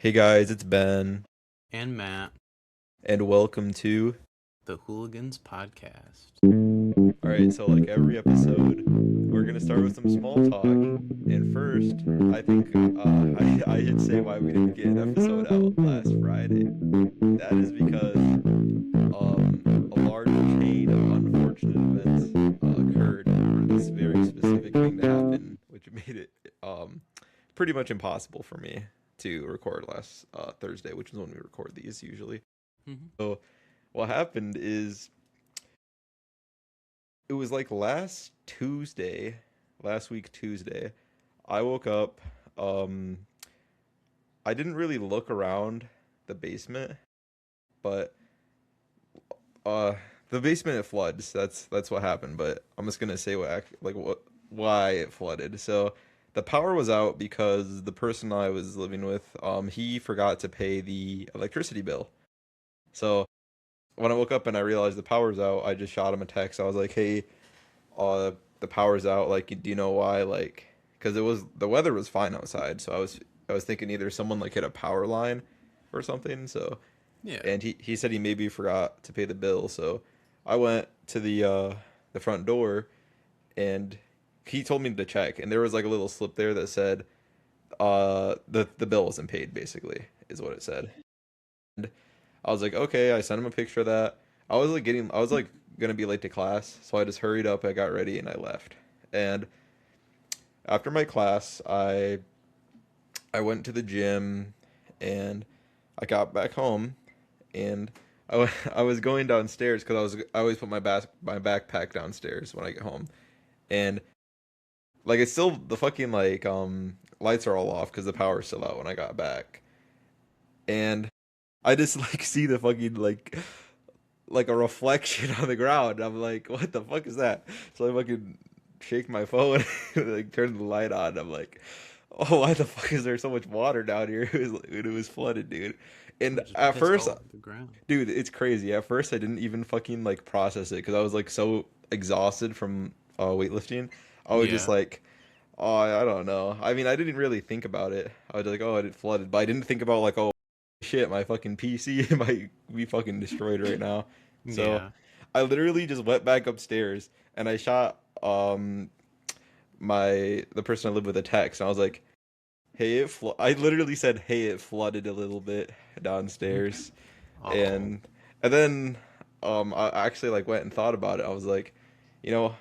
Hey guys, it's Ben, And Matt, and welcome to. the Hooligans podcast. Alright, so like every episode, we're gonna start with some small talk. And first, I think I should say why we didn't get an episode out last Friday. That is because a large chain of unfortunate events occurred for this very specific thing to happen, which made it pretty much impossible for me to record last Thursday, which is when we record these usually. Mm-hmm. So what happened is it was like last week Tuesday. I woke up. Um, I didn't really look around the basement, but uh, the basement it floods. That's what happened. But I'm just gonna say why it flooded. So the power was out because the person I was living with, he forgot to pay the electricity bill. So when I woke up and I realized the power's out, I just shot him a text. I was like, "Hey, the power's out. Like, do you know why? Like, because the weather was fine outside, so I was thinking either someone like hit a power line or something. So, Yeah. and he said he maybe forgot to pay the bill. So, I went to the front door and he told me to check, and there was like a little slip there that said the bill wasn't paid. Basically, is what it said. And I was like, okay. I sent him a picture of that. I was like gonna be late to class, so I just hurried up. I got ready and I left. And after my class, I went to the gym and I got back home and I was going downstairs because I always put my backpack downstairs when I get home. And like it's still the fucking like lights are all off because the power's still out when I got back. And I just like see the fucking like a reflection on the ground. I'm like, what the fuck is that? So I fucking shake my phone, like turn the light on. I'm like, oh, why the fuck is there so much water down here? It was flooded, dude. And I'm just at pissed first, all over the ground. dude, it's crazy. At first, I didn't even fucking like process it because I was like so exhausted from weightlifting. I was just Yeah. like, oh, I don't know. I mean, I didn't really think about it. I was like, oh, it flooded, but I didn't think about like, oh, shit, my fucking PC might be fucking destroyed right now. So Yeah. I literally just went back upstairs and I shot the person I live with a text and I was like, hey, I literally said, hey, it flooded a little bit downstairs. Oh. And then I actually like went and thought about it. I was like, you know,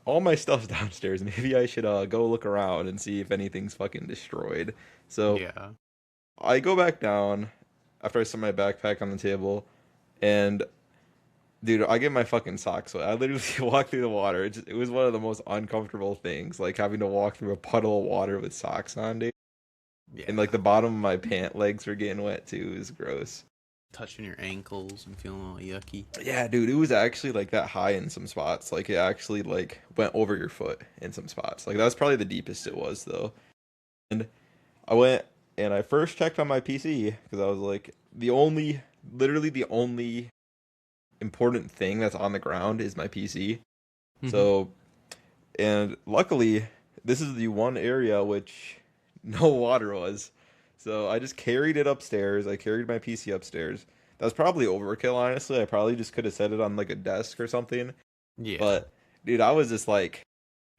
all my stuff's downstairs. Maybe I should go look around and see if anything's fucking destroyed. So Yeah. I go back down after I set my backpack on the table, and dude, I get my fucking socks wet. I literally walk through the water. It was one of the most uncomfortable things, like having to walk through a puddle of water with socks on, dude. And like Yeah. the bottom of my pant legs were getting wet too. It was gross. Touching your ankles and feeling all yucky. Yeah, dude, it was actually like that high in some spots. Like it actually like went over your foot in some spots. Like that's probably the deepest it was though. And I went and I first checked on my PC because I was like literally the only important thing that's on the ground is my PC. Mm-hmm. So, and luckily, this is the one area which no water was. So I just carried it upstairs. I carried my PC upstairs. That was probably overkill, honestly. I probably just could have set it on like a desk or something. Yeah. But, dude, I was just like,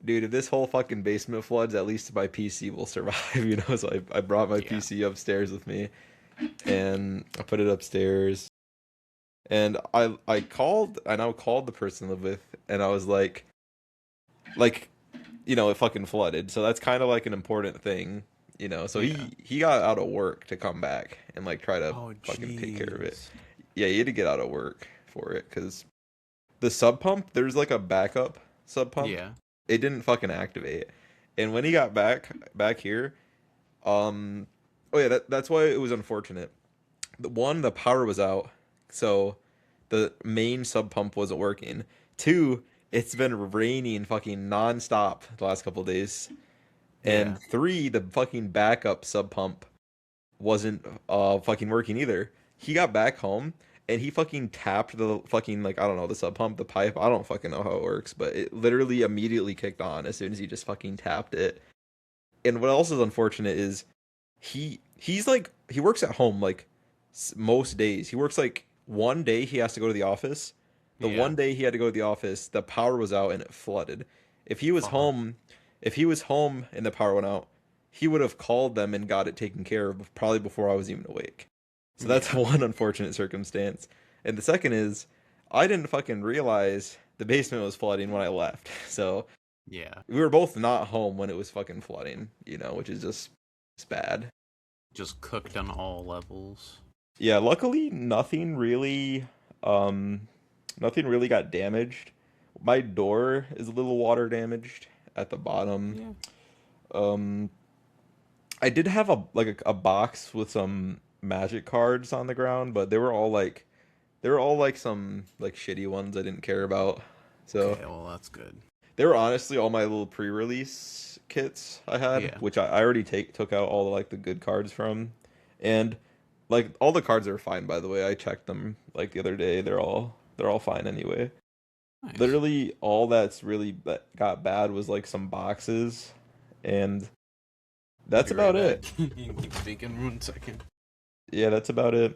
dude, if this whole fucking basement floods, at least my PC will survive, you know? So I brought my Yeah. PC upstairs with me and I put it upstairs. And I now called the person I live with, and I was like, it fucking flooded. So that's kind of like an important thing, you know. So Yeah. he got out of work to come back and like try to Oh, fucking take care of it. jeez. Yeah, he had to get out of work for it because the sub pump, there's like a backup sub pump. Yeah. It didn't fucking activate. And when he got back here, um, oh yeah, that's why it was unfortunate. The power was out, so the main sub pump wasn't working. Two, it's been raining fucking nonstop the last couple of days. And Yeah. three, the fucking backup sub pump wasn't fucking working either. He got back home and he fucking tapped the fucking like I don't know the sub pump, the pipe. I don't fucking know how it works, but it literally immediately kicked on as soon as he just fucking tapped it. And what else is unfortunate is he he's like he works at home like most days. He works like one day he has to go to the office. The Yeah. one day he had to go to the office, the power was out and it flooded. If he was Fuck. home, if he was home and the power went out, he would have called them and got it taken care of probably before I was even awake. So that's Yeah. one unfortunate circumstance. And the second is I didn't fucking realize the basement was flooding when I left. So Yeah. we were both not home when it was fucking flooding, which is just it's bad. Just cooked on all levels. Yeah, luckily um nothing really got damaged. My door is a little water damaged at the bottom. Yeah. Um I did have a box with some magic cards on the ground, but they were all like some like shitty ones I didn't care about. So Okay, well that's good. they were honestly all my little pre-release kits I had, Yeah. which I already took out all like the good cards from, and like all the cards are fine by the way. I checked them like the other day. They're all fine anyway. Nice. Literally all that's really that got bad was like some boxes, and that's Be right about it. back. You can keep speaking 1 second. Yeah, that's about it.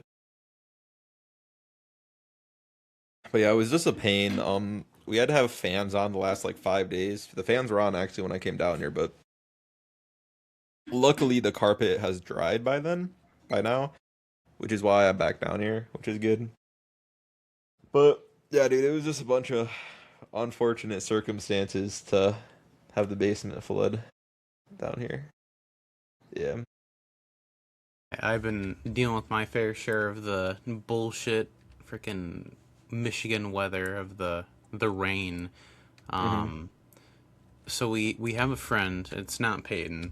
But yeah, it was just a pain. We had to have fans on the last like 5 days. The fans were on actually when I came down here, but luckily the carpet has dried by now, which is why I'm back down here, which is good. But yeah, dude, it was just a bunch of unfortunate circumstances to have the basement flood down here. Yeah. I've been dealing with my fair share of the bullshit freaking Michigan weather of the rain. Hmm. Um so we have a friend, it's not Peyton,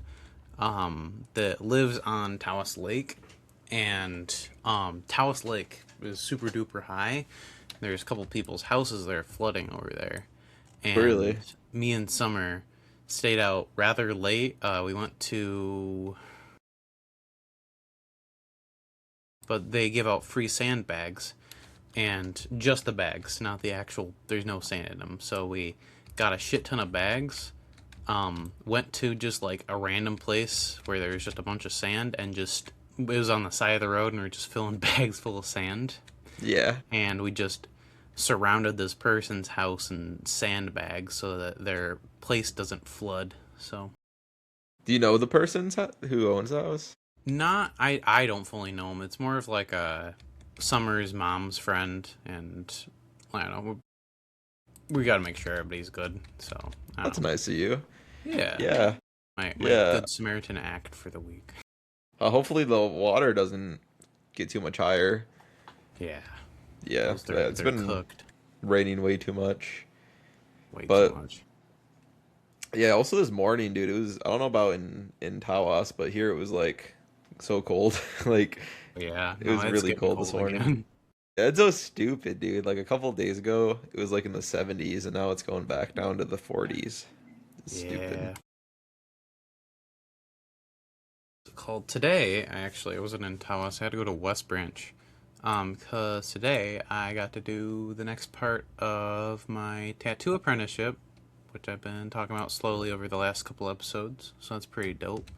that lives on Tawas Lake, and Tawas Lake is super duper high. There's a couple people's houses that are flooding over there. And Really? me and Summer stayed out rather late. We went to, but they give out free sandbags, and just the bags, not the actual. There's no sand in them. So we got a shit ton of bags. Went to just like a random place where there was just a bunch of sand, and just it was on the side of the road, and we are just filling bags full of sand, Yeah. and we just surrounded this person's house in sandbags so that their place doesn't flood. So Do you know the who owns the house? not I don't fully know him. It's more of like a Summer's mom's friend, and I don't know. We got to make sure everybody's good. So I That's don't know. nice of you. Yeah, Yeah. my Yeah. good Samaritan act for the week. Hopefully the water doesn't get too much higher. Yeah, Yeah, those yeah, it's they're been cooked raining way too much. way too But much. yeah, also this morning, dude, it was I don't know about in Tawas, but here it was like so cold. Like Yeah, it no, was it's really getting cold this cold morning. again. Yeah, it's so stupid, dude. Like a couple of days ago, it was like in the 70s and now it's going back down to the 40s. It's stupid. Yeah. Called today. I wasn't in Tawas. I had to go to West Branch. Cause today I got to do the next part of my tattoo apprenticeship, which I've been talking about slowly over the last couple episodes. So that's pretty dope.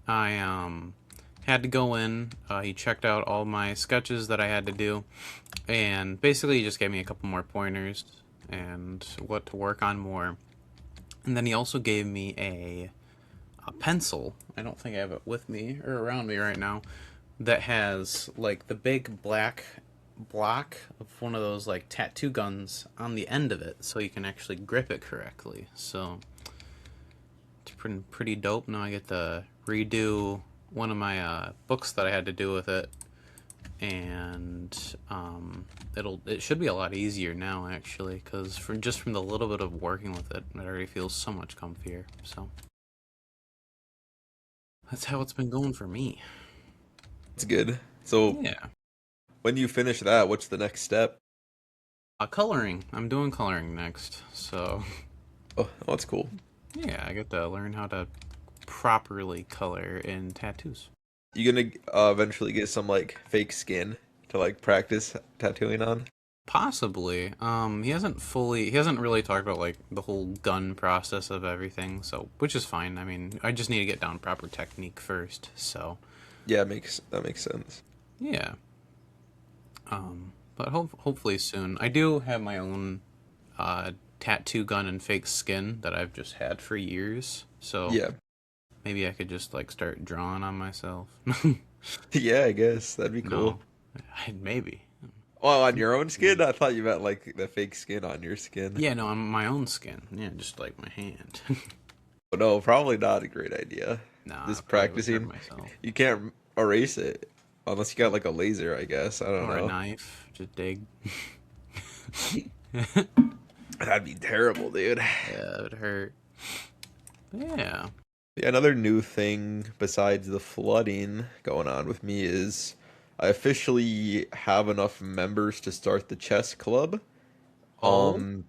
I had to go in. He checked out all my sketches that I had to do, and basically he just gave me a couple more pointers and what to work on more. And then he also gave me a pencil. I don't think I have it with me or around me right now. That has like the big black block of one of those like tattoo guns on the end of it, so you can actually grip it correctly. So it's pretty dope. Now I get to redo one of my books that I had to do with it, and it should be a lot easier now actually, because from the little bit of working with it, it already feels so much comfier. So that's how it's been going for me. It's good. So Yeah. when you finish that, what's the next step? Coloring. I'm doing coloring next. So, Oh, that's cool. yeah, I get to learn how to properly color in tattoos. You gonna eventually get some like fake skin to like practice tattooing on? Possibly. He hasn't really talked about like the whole gun process of everything, so which is fine. I mean, I just need to get down proper technique first. So, Yeah, that makes sense. Yeah. But hopefully soon. I do have my own tattoo gun and fake skin that I've just had for years. So Yeah. maybe I could just like start drawing on myself. Yeah, I guess that'd be cool. No, maybe. Well, on your own skin? I thought you meant like the fake skin on your skin. Yeah, no, on my own skin. Yeah, just like my hand. But no, probably not a great idea. Nah, I Just probably would hurt practicing. myself. You can't erase it unless you got like a laser, I guess. I don't Or a know. knife. Just dig. That'd be terrible, dude. Yeah, it would hurt. Yeah. Yeah, another new thing besides the flooding going on with me is I officially have enough members to start the chess club. Oh? Um,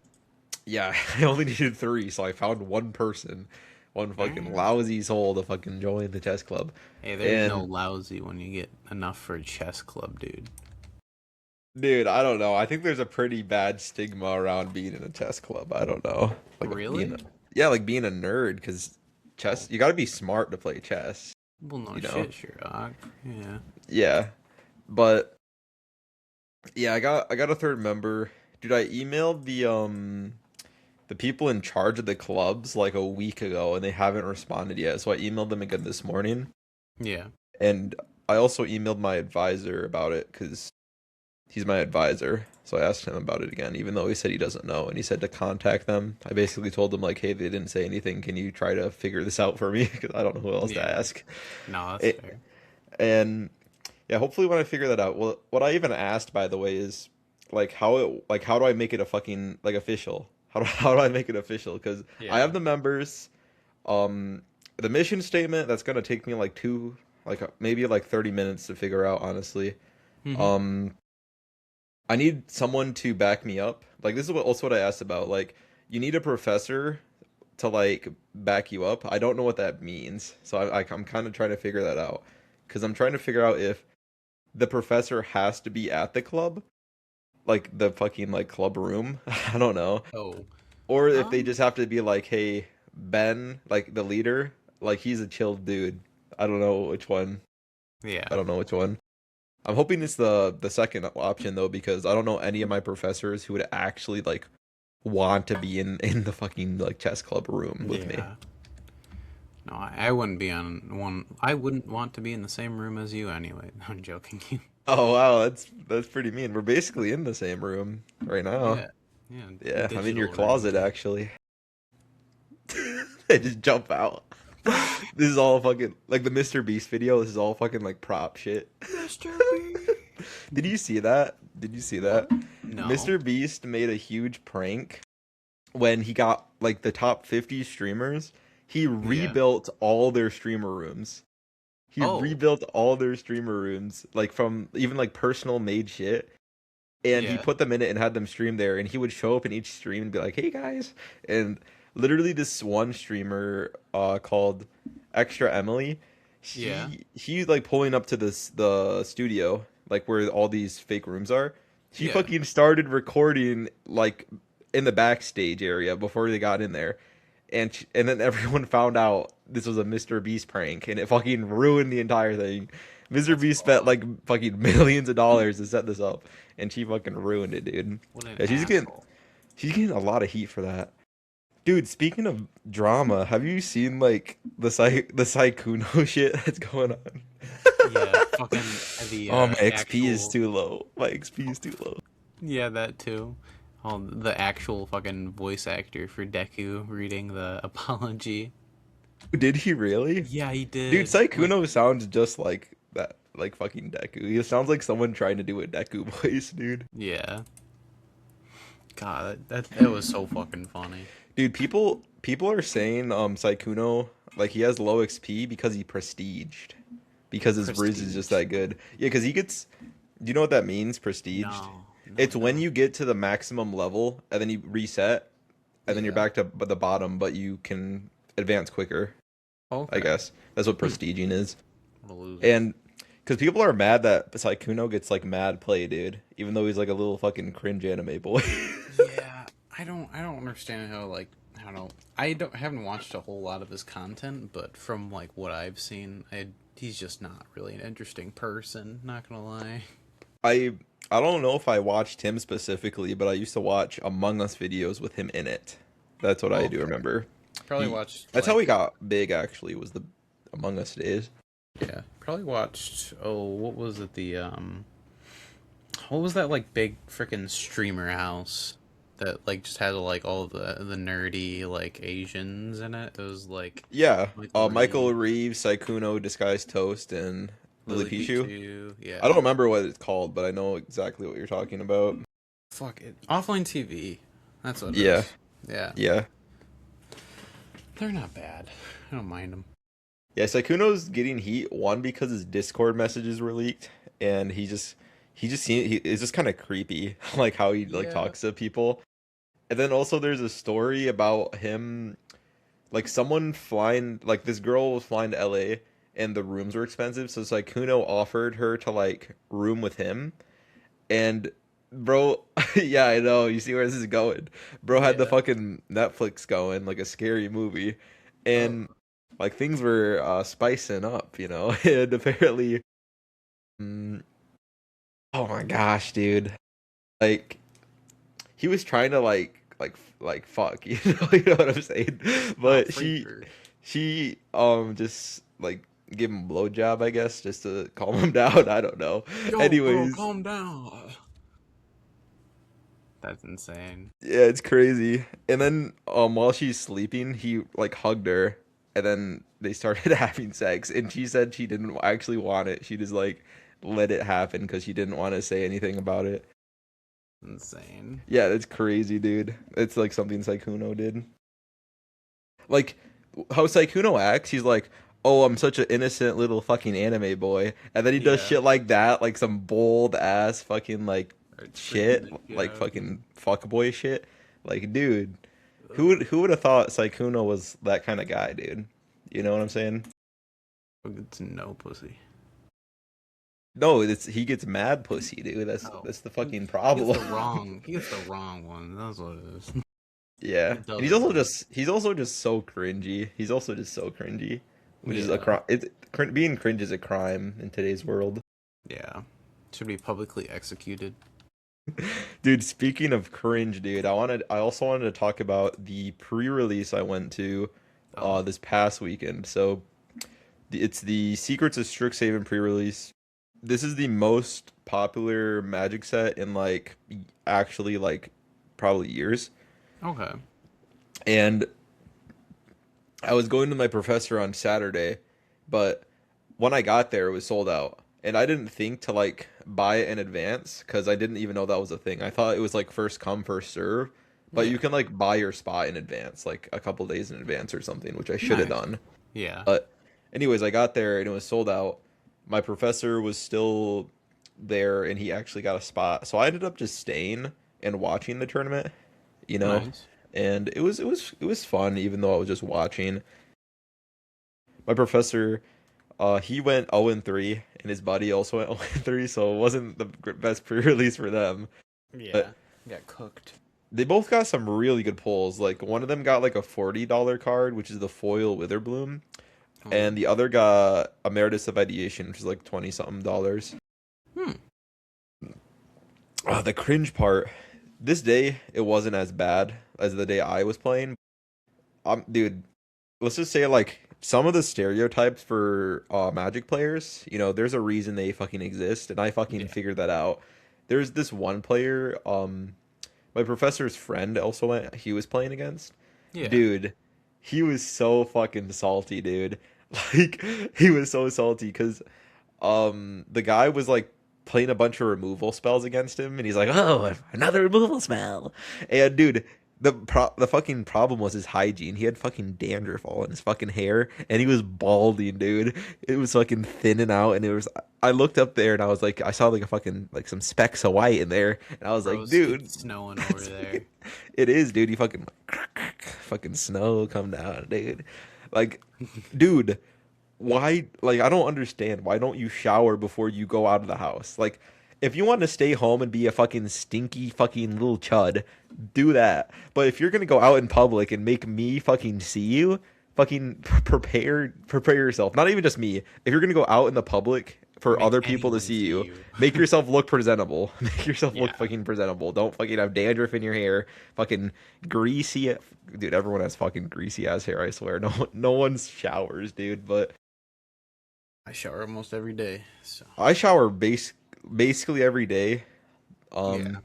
yeah, I only needed three, so I found one person, one fucking Mm. lousy soul to fucking join the chess club. Hey, there's no And lousy when you get enough for a chess club, dude. dude, I don't know. I think there's a pretty bad stigma around being in a chess club. I don't know. Like Really? yeah, like being a nerd because chess, you got to be smart to play chess, Well, no you know. shit, Sherlock. Yeah. Yeah, but yeah, I got a third member. Dude, I emailed the people in charge of the clubs like a week ago and they haven't responded yet. So I emailed them again this morning. Yeah. And I also emailed my advisor about it cuz he's my advisor. So I asked him about it again even though he said he doesn't know and he said to contact them. I basically told them like, "Hey, they didn't say anything. Can you try to figure this out for me cuz I don't know who else to Yeah. ask." No, that's It, fair. and yeah, hopefully when I figure that out. Well, what I even asked by the way is like how do I make it a fucking like official? How do I make it official? Because I Yeah. have the members. The mission statement that's gonna take me like maybe like 30 minutes to figure out. Honestly, Mm-hmm. um, I need someone to back me up. Like this is also what I asked about. Like you need a professor to like back you up. I don't know what that means, so I'm kind of trying to figure that out. Because I'm trying to figure out if the professor has to be at the club, like the fucking like club room. I don't know. Oh. Or if they Um. just have to be like, hey, Ben, like the leader, like he's a chill dude. I don't know which one. I Yeah. don't know which one. I'm hoping it's the second option though, because I don't know any of my professors who would actually like want to be in the fucking like chess club room with me. Yeah. No, I wouldn't be on one. I wouldn't want to be in the same room as you anyway. No, I'm joking. Oh wow, that's pretty mean. We're basically in the same room right now. Yeah. Yeah. Yeah, I'm in your Digital room. closet actually. They just jump out. This is all fucking like the Mr. Beast video. This is all fucking like prop shit. Mr. B. Did you see that? Did you see What? that? No. Mr. Beast made a huge prank when he got like the top 50 streamers. He Yeah. rebuilt all their streamer rooms. He Oh. rebuilt all their streamer rooms, like from even like personal made shit. And he Yeah. put them in it and had them stream there. And he would show up in each stream and be like, "Hey guys!" And literally, this one streamer, called Extra Emily, Yeah. he like pulling up to the studio, like where all these fake rooms are. She Yeah. fucking started recording like in the backstage area before they got in there. And then everyone found out this was a Mr. Beast prank, and it fucking ruined the entire thing. Mr. That's Beast spent fucked. like fucking millions of dollars to set this up, and she fucking ruined it, dude. What an Yeah, asshole. she's getting a lot of heat for that. Dude, speaking of drama, have you seen like the Saikuno shit that's going on? Yeah. Fucking the Oh, my XP is actual. too low. My XP is too low. Yeah, that too. Oh, the actual fucking voice actor for Deku reading the apology. Did he really? Yeah, he Dude, did. Like, Saikuno sounds just like that, like fucking Deku. He sounds like someone trying to do a Deku voice, dude. yeah. God, that was so fucking funny. Dude, people are saying Saikuno like he has low XP because he prestiged. Because his Riz is just Prestige. that good. Yeah, because he gets. Do you know what that means, prestiged? No, no, It's I when don't. you get to the maximum level and then you reset and then you're Yeah. back to the bottom, but you can advance quicker, I Okay. guess. That's what prestiging is. What a loser. And because people are mad that Saikuno gets like mad play, dude, even though he's like a little fucking cringe anime boy. Yeah, I don't understand how like I don't know. I haven't watched a whole lot of his content, but from like what I've seen, he's just not really an interesting person. Not gonna lie. I I don't know if I watched him specifically, but I used to watch Among Us videos with him in it. That's what I do Okay. remember. Probably He watched that's how he like got big actually, was the Among Us days. yeah. Probably watched. Oh, what was it? What was that like big freaking streamer house that like just had like all the nerdy like Asians in it? It was like Yeah, Michael Michael Reeves, Reeves, Saikuno, Disguised Toast, and Lily Lily Pichu. Pichu. I don't Yeah. remember what it's called, but I know exactly what you're talking about. Fuck it. Offline TV. That's what it Yeah, is. Yeah. yeah, They're not bad. I don't mind them. yeah. Saikuno's getting heat one because his Discord messages were leaked, and it's just kind of creepy, like how he like Yeah. talks to people. And then also there's a story about him, like someone flying, like this girl was flying to LA, and the rooms were expensive, so Saikuno offered her to like room with him. And bro, yeah, I know. You see where this is going. Bro had the Yeah. fucking Netflix going, like a scary movie, Oh. and like things were spicing up, you know. And apparently, mm, oh my gosh, dude, like he was trying to like fuck, you know what I'm saying? Oh, But for she sure. she just like give him a blowjob, I guess, just to calm him down. I don't know. Yo, bro, Anyways, calm down. That's insane. yeah, it's crazy. And then while she's sleeping, he like hugged her, and then they started having sex, and she said she didn't actually want it. She just like let it happen because she didn't want to say anything about it. Insane. Yeah, that's crazy, dude. It's like something Saikuno did. Like how Saikuno acts, he's like, "Oh, I'm such an innocent little fucking anime boy," and then he does Yeah. shit like that, like some bold ass fucking like It's freaking shit, the shit like out of me. fucking fuckboy shit. Like, dude, Ugh. who would have thought Saikuno was that kind of guy, dude? You know what I'm saying? It's no pussy. No, it's he gets mad pussy, dude. Oh. That's the fucking He gets problem. the wrong. He gets the wrong one. That's what it is. Yeah, He and does it wrong. he's also just so cringy. He's also just so cringy, which is a Yeah. crime. Being cringe is a crime in today's world. Yeah. Should be publicly executed. Dude, speaking of cringe, dude, I also wanted to talk about the pre-release I went to Oh. this past weekend. So it's the Secrets of Strixhaven pre-release. This is the most popular Magic set in like actually like probably years. Okay. And I was going to my professor on Saturday, but when I got there, it was sold out. And I didn't think to like buy it in advance because I didn't even know that was a thing. I thought it was like first come, first serve. But you Yeah. can like buy your spot in advance, like a couple days in advance or something, which I should have Nice. done. Yeah. But anyways, I got there and it was sold out. My professor was still there and he actually got a spot. So I ended up just staying and watching the tournament, you know. Nice. And it was fun even though I was just watching. My professor he went 0 and 3 and his buddy also went 0 and 3, so it wasn't the best pre-release for them. Yeah. But Got cooked. they both got some really good pulls. Like one of them got like a $40 card, which is the foil Witherbloom, Oh. and the other got Emeritus of Ideation, which is like 20 something dollars. Hmm. The cringe part. This day it wasn't as bad as the day I was playing. Dude, let's just say like some of the stereotypes for Magic players, you know, there's a reason they fucking exist, and I fucking Yeah. figured that out. There's this one player, my professor's friend also went, he was playing against. Yeah. Dude, he was so fucking salty, dude. Like he was so salty because the guy was like playing a bunch of removal spells against him, and he's like, "Oh, another removal spell." And dude, the fucking problem was his hygiene. He had fucking dandruff all in his fucking hair, and he was balding, dude. It was fucking thinning out, and it was. I looked up there, and I was like, I saw like a fucking like some specks of white in there, and I was like, Bro's fucking dude, snowing over there. it is, dude. You fucking fucking snow come down, dude. Like, dude, why, like, I don't understand, why don't you shower before you go out of the house? Like, if you want to stay home and be a fucking stinky fucking little chud, do that. But if you're gonna go out in public and make me fucking see you, fucking prepare yourself. Not even just me. If you're gonna go out in the public for Make other people to anyone see see you, you. make yourself look presentable. Make yourself look Yeah. fucking presentable. Don't fucking have dandruff in your hair. Fucking greasy, dude. Everyone has fucking greasy ass hair. I swear. No one showers, dude. But I shower almost every day, so I shower basically every day. yeah. Um,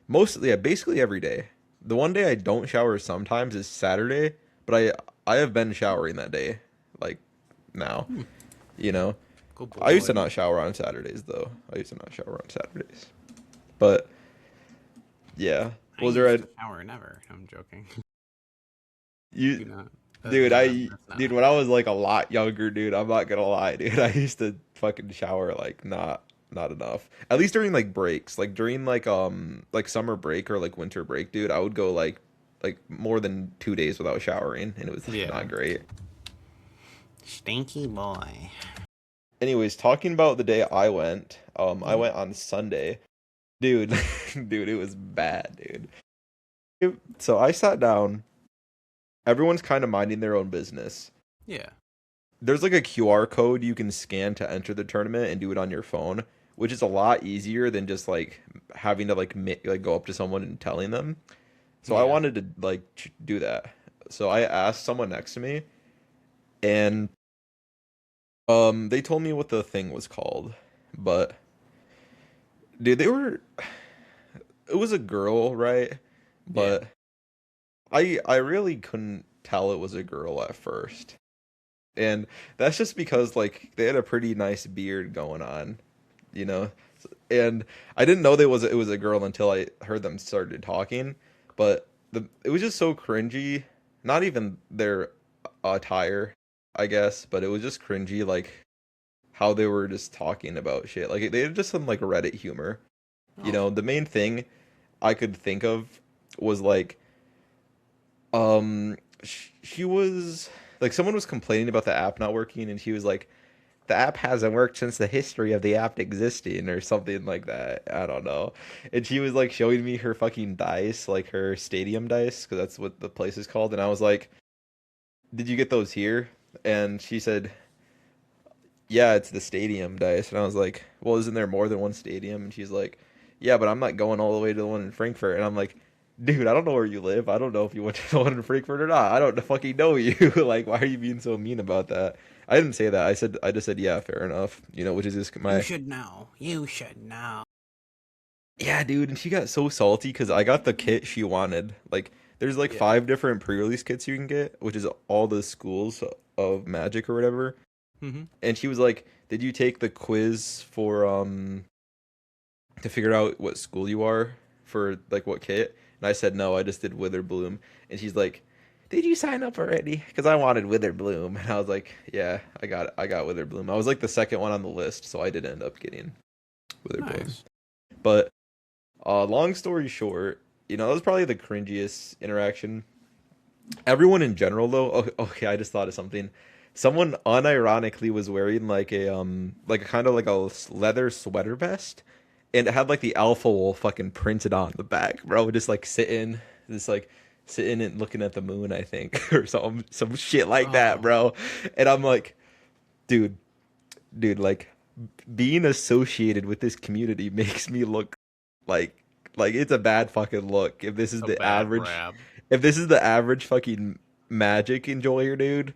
Mostly, yeah, basically every day. The one day I don't shower sometimes is Saturday, but I have been showering that day, like now, Hmm. you know. Good I used to boy. not shower on Saturdays though. I used to not shower on Saturdays. But yeah, I was there used a to shower never. I'm joking. you Do not. dude, That's dude, not. when I was like a lot younger, dude, I'm not gonna lie, dude, I used to fucking shower like not enough. At least during like breaks, like during like summer break or like winter break, dude, I would go like more than 2 days without showering, and it was like Yeah. not great. Stinky boy. Anyways, talking about the day I went, I Hmm. went on Sunday, dude, dude, it was bad, dude. So I sat down. Everyone's kind of minding their own business. Yeah. There's like a QR code you can scan to enter the tournament and do it on your phone, which is a lot easier than just like having to like go up to someone and telling them. So I Yeah. wanted to like do that. So I asked someone next to me, and they told me what the thing was called. But dude, it was a girl, right? Yeah. But I really couldn't tell it was a girl at first. And that's just because like they had a pretty nice beard going on, you know. And I didn't know it was a girl until I heard them started talking. But it was just so cringy. Not even their attire, I guess, but it was just cringy, like how they were just talking about shit. Like they had just some like Reddit humor. You Oh. know, the main thing I could think of was like she was like someone was complaining about the app not working, and she was like, the app hasn't worked since the history of the app existing or something like that. I don't know. And she was like showing me her fucking dice, like her stadium dice, because that's what the place is called. And I was like, did you get those here? And she said, yeah, it's the stadium dice. And I was like, well, isn't there more than one stadium? And she's like, yeah, but I'm not going all the way to the one in Frankfurt. And I'm like, dude, I don't know where you live. I don't know if you went to the one in Frankfurt or not. I don't fucking know you. Like, why are you being so mean about that? I didn't say that. I just said, yeah, fair enough. You know, which is just You my, should know. You should know. yeah, dude. And she got so salty because I got the kit she wanted. Like, there's like Yeah. 5 different pre-release kits you can get, which is all the schools of Magic or whatever. Mm-hmm. And she was like, did you take the quiz for, to figure out what school you are for like what kit? And I said no, I just did Witherbloom. And she's like, "Did you sign up already?" Because I wanted Witherbloom, and I was like, "Yeah, I got Witherbloom." I was like the second one on the list, so I did end up getting Witherbloom. Nice. But long story short, you know, that was probably the cringiest interaction. Everyone in general, though. Okay, I just thought of something. Someone unironically was wearing like a kind of like a leather sweater vest, and it had like the alpha wolf fucking printed on the back, bro. Just like sitting and looking at the moon, I think, or some shit like that, Oh. bro. And I'm like, dude, like being associated with this community makes me look like it's a bad fucking look. A bad rap. If this is the average fucking magic enjoyer, dude,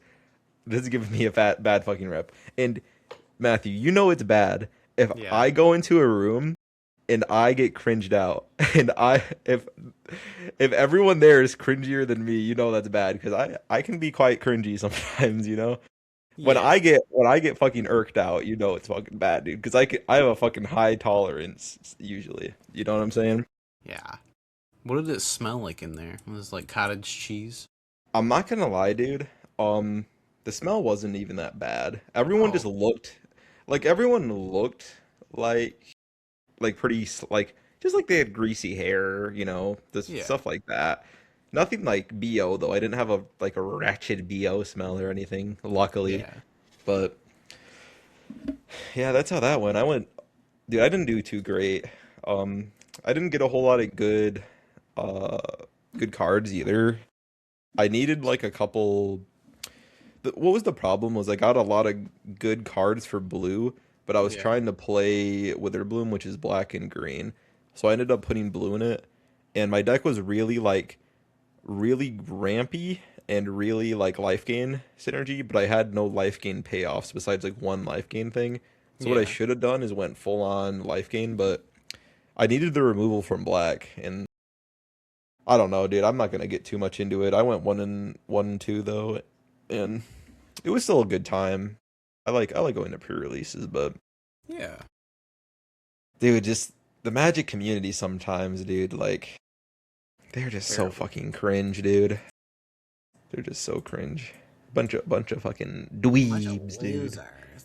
this is giving me a bad fucking rep. And Matthew, you know it's bad if Yeah. I go into a room and I get cringed out, and if everyone there is cringier than me, you know that's bad because I can be quite cringy sometimes, you know. Yeah. When I get fucking irked out, you know it's fucking bad, dude. Because I have a fucking high tolerance usually. You know what I'm saying? Yeah. What did it smell like in there? Was it like cottage cheese? I'm not gonna lie, dude. Um, the smell wasn't even that bad. Oh. Everyone looked like pretty like just like they had greasy hair, you know, this Yeah. stuff like that. Nothing like BO though. I didn't have a ratchet BO smell or anything, luckily. Yeah. But yeah, that's how that went. Dude, I didn't do too great. Um, I didn't get a whole lot of uh good cards either. I needed like a couple what was the problem was I got a lot of good cards for blue, but I was Yeah. trying to play Witherbloom, which is black and green. So I ended up putting blue in it, and my deck was really like really rampy and really like life gain synergy, but I had no life gain payoffs besides like one life gain thing. So what I Yeah. should have done is went full on life gain, but I needed the removal from black, and I don't know, dude. I'm not gonna get too much into it. I went 1-2 though, and it was still a good time. I like going to pre-releases, but Yeah. dude, just the Magic community sometimes, dude, like they're just so Terrible. fucking cringe, dude. They're just so cringe. Bunch of fucking Bunch of dweebs, dude. losers.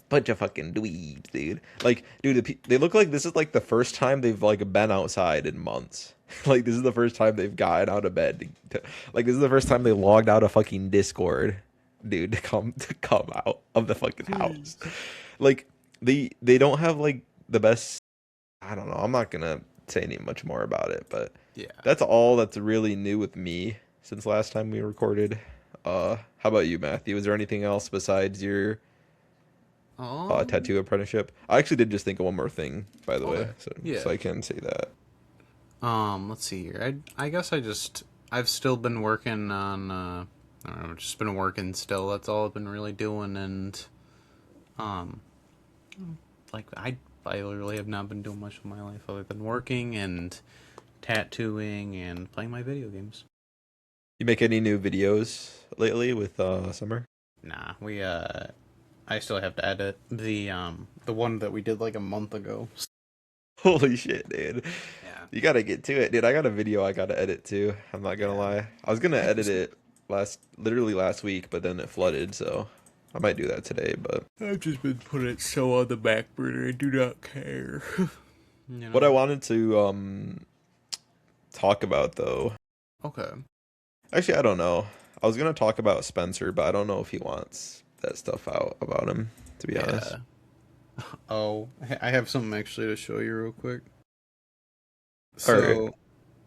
Bunch of fucking dweebs, dude. Like, dude, they look like this is like the first time they've like been outside in months. Like, this is the first time they've gotten out of bed. Like, this is the first time they logged out of fucking Discord, dude, to come out of the fucking house. Like, they don't have like the best. I don't know. I'm not gonna say any much more about it, but Yeah. that's all that's really new with me since last time we recorded. How about you, Matthew? Is there anything else besides your Um. tattoo apprenticeship? I actually did just think of one more thing, by the way, Okay. so Yeah. I can say that. Let's see here. I guess I've still been working on I don't know, just been working still. That's all I've been really doing, and um like I literally have not been doing much with my life other than working and tattooing and playing my video games. You make any new videos lately with Summer? Nah, we I still have to edit the one that we did like a month ago. Holy shit, dude! Yeah. You gotta get to it, dude. I got a video I gotta edit too. I'm not gonna Yeah. lie. I was gonna I edit just it literally last week, but then it flooded, so I might do that today. But I've just been putting it so on the back burner. I do not care. You what I know. wanted to talk about though, Okay. actually, I don't know. I was gonna talk about Spencer, but I don't know if he wants that stuff out about him, to be honest. Yeah. Oh, I have something actually to show you real quick. All right. So,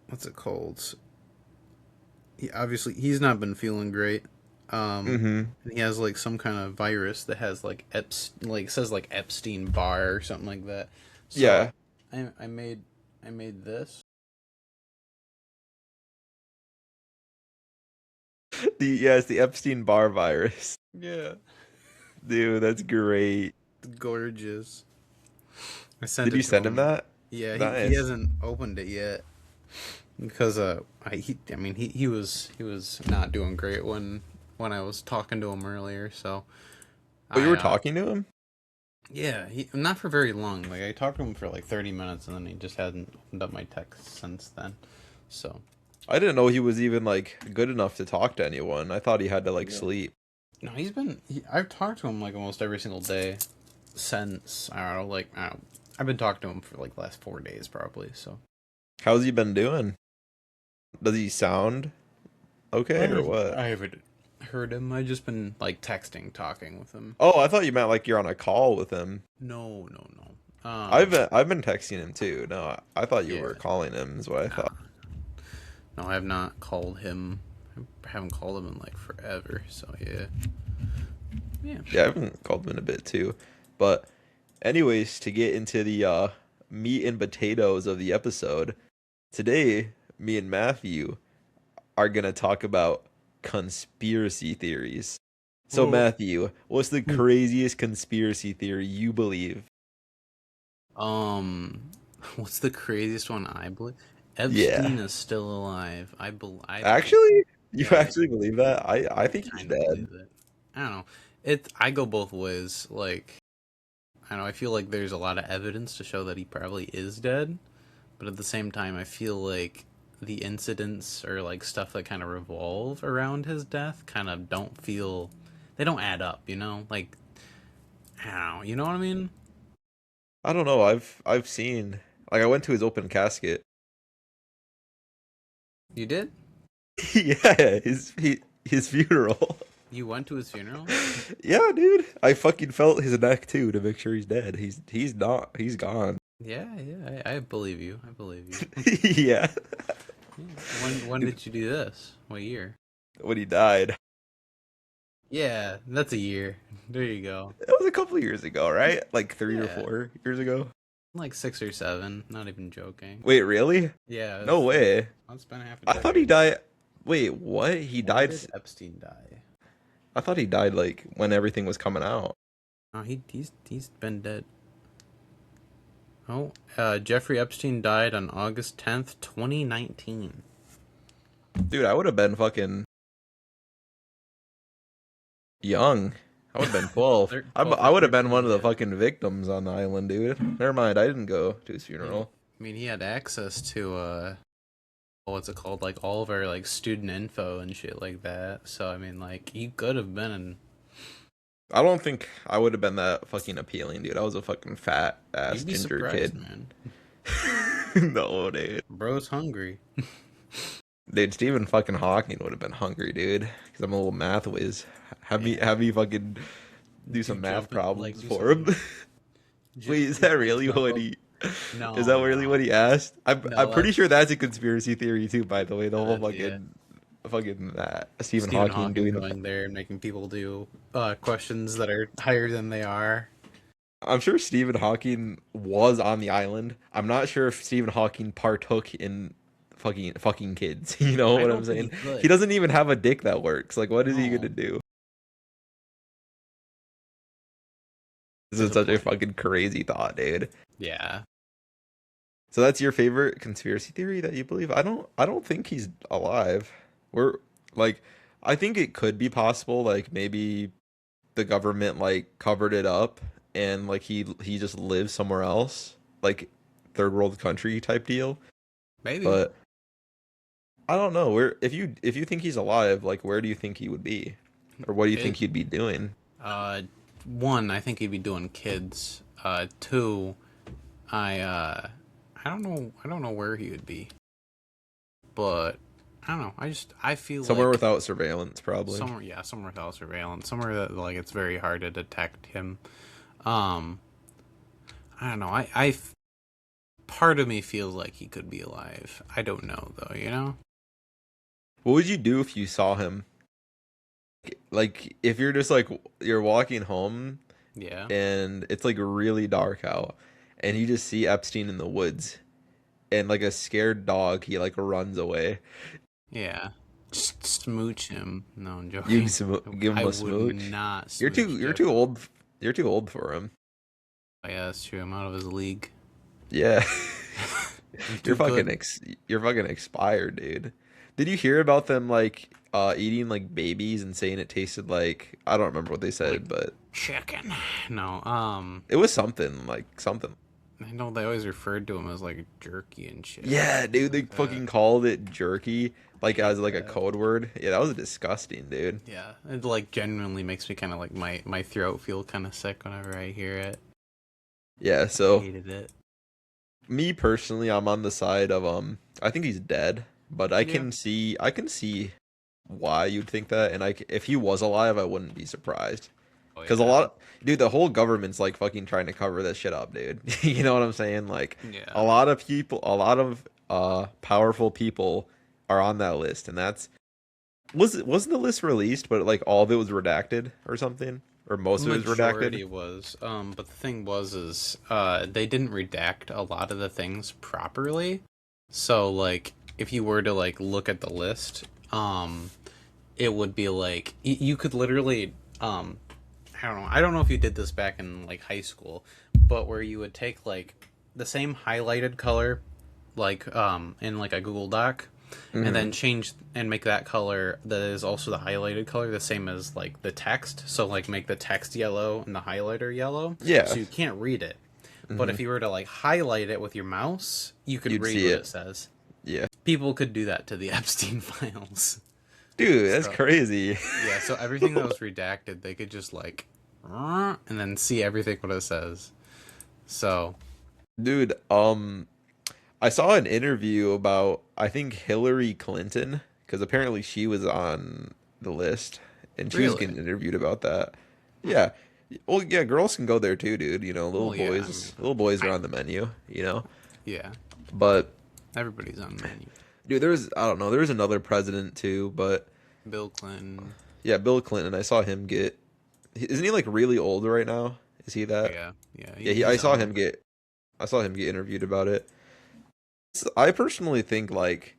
what's it called? Obviously, he's not been feeling great. Mm-hmm. And he has like some kind of virus that has like like says like Epstein Barr or something like that. So, Yeah. I made this. It's the Epstein-Barr virus. Yeah. Dude, that's great. Gorgeous. I sent Did you it to send him him. that? Yeah, he Nice. hasn't opened it yet because I mean he was not doing great when I was talking to him earlier. So But you I were talking to him? yeah, not for very long. Like I talked to him for like 30 minutes and then he just hadn't opened up my text since then. So I didn't know he was even like good enough to talk to anyone. I thought he had to like yeah. sleep. No, I've talked to him like almost every single day since I don't know like I've been talking to him for like the last 4 days probably. So How's he been doing? Does he sound okay or what? I haven't heard him. I just been like texting, talking with him. Oh, I thought you meant like you're on a call with him. No, no, no. I've been texting him too. No, I thought you Yeah, were calling him is what I nah, thought. no, I have not called him. I haven't called him in like forever. So yeah, yeah. Yeah, I haven't called him in a bit too. But anyways, to get into the meat and potatoes of the episode, today me and Matthew are gonna talk about conspiracy theories. So Oh. Matthew, what's the craziest conspiracy theory you believe? Um, what's the craziest one I believe? Yeah. Epstein is still alive. I believe. Actually? You Yeah, actually believe that? I I think he's kind of dead. believe it. I don't know. I go both ways. Like, I don't know. I feel like there's a lot of evidence to show that he probably is dead, but at the same time, I feel like the incidents or like stuff that kind of revolve around his death kind of they don't add up. You know, like I don't know. You know what I mean? I don't know. I've seen like I went to his open casket. You did? Yeah, his funeral. You went to his funeral? Yeah, dude. I fucking felt his neck too to make sure he's dead. He's not. He's gone. Yeah, yeah. I believe you. I believe you. Yeah. Yeah. When did you do this? What year? When he died. Yeah, that's a year. There you go. That was a couple of years ago, right? Like 3 or Yeah, 4 years ago. like 6 or 7. Not even joking. Wait, really? Yeah, No way. it's been half a I thought he decade. died. Wait, what? He When died. did Epstein die? I thought he died like when everything was coming out. Oh, he's been dead. Oh, Jeffrey Epstein died on August 10th, 2019. Dude, I would have been fucking young. I would have been 12. 12 I or would have been 13, one of the yeah. fucking victims on the island, dude. Never mind, I didn't go to his funeral. I mean, he had access to what's it called? Like all of our like student info and shit like that. So I mean, like he could have been in. I don't think I would have been that fucking appealing, dude. I was a fucking fat ass You'd be ginger surprised, kid. man. No, dude. Bro's hungry. Dude, Stephen fucking Hawking would have been hungry, dude. Because I'm a little math whiz. Have me fucking do some math problems for him. Wait, is that really what he? No, Is that really what he asked? I'm No, pretty sure that's a conspiracy theory too. By the way, the whole yeah. fucking Stephen Stephen Hawking Hawking doing. going there and making people do questions that are higher than they are. I'm sure Stephen Hawking was on the island. I'm not sure if Stephen Hawking partook in fucking kids. You know I what don't I'm think saying? he could. He doesn't even have a dick that works. Like, what is he gonna No. do? This is such a fucking crazy thought, dude. Yeah. So that's your favorite conspiracy theory that you believe? I don't think he's alive. We're like I think it could be possible like maybe the government like covered it up and like he just lives somewhere else, like third world country type deal. Maybe. But I don't know. Where if you think he's alive, like where do you think he would be? Or what do you It, think he'd be doing? uh, one, I think he'd be doing kids. Two, I don't know. I don't know where he would be, but I don't know. I feel Somewhere like without surveillance, probably. somewhere, yeah, somewhere without surveillance, somewhere that like it's very hard to detect him. Um, I don't know. Part of me feels like he could be alive. I don't know though. You know? What would you do if you saw him? Like if you're just like you're walking home Yeah. and it's like really dark out and you just see Epstein in the woods and like a scared dog he like runs away. Yeah. Just smooch him. No, I'm You joking. give him I a would smooch. not smooch You're Jeffrey. too old. You're too old for him. Yeah, that's true. I'm out of his league. Yeah. I'm too good. You're fucking expired, dude. Did you hear about them like eating like babies and saying it tasted like I don't remember what they Like said, but chicken. No, it was something like something. I know they always referred to him as like jerky and shit. Yeah, dude, they Like that. fucking called it jerky like as like a Yeah. code word. Yeah, that was disgusting, dude. Yeah, it like genuinely makes me kind of like my throat feel kind of sick whenever I hear it. Yeah, I so hated it. me personally, I'm on the side of I think he's dead, but Yeah. I can see why you'd think that and if he was alive, I wouldn't be surprised. Oh Cuz yeah. dude, the whole government's like fucking trying to cover this shit up, dude. You know what I'm saying? Like Yeah. a lot of powerful people are on that list and that's wasn't the list released, but like all of it was redacted or something, or most of it was redacted. Majority was. But the thing was is they didn't redact a lot of the things properly. So like if you were to like look at the list, it would be like you could literally I don't know. I don't know if you did this back in like high school, but where you would take like the same highlighted color like in like a Google Doc and Hmm. then change and make that color that is also the highlighted color the same as like the text. So like make the text yellow and the highlighter yellow. Yeah. So you can't read it. But Hmm. if you were to like highlight it with your mouse, you could You'd read see what it. it says. Yeah. People could do that to the Epstein files. Dude, that's So crazy. yeah, so everything that was redacted, they could just like and then see everything what it says. So Dude, I saw an interview about I think Hillary Clinton because apparently she was on the list and she was really, getting interviewed about that. Yeah. Well, yeah, girls can go there too, dude. You know, well, yeah, I mean, little boys are I on the menu, you know. yeah, But everybody's on the menu. dude, there's I don't know, there's another president too, but Bill Clinton. Yeah, Bill Clinton. I saw him get. Isn't he like really old right now? Is he that? Yeah, yeah, Yeah, I he's saw him elderly. get. I saw him get interviewed about it. I personally think like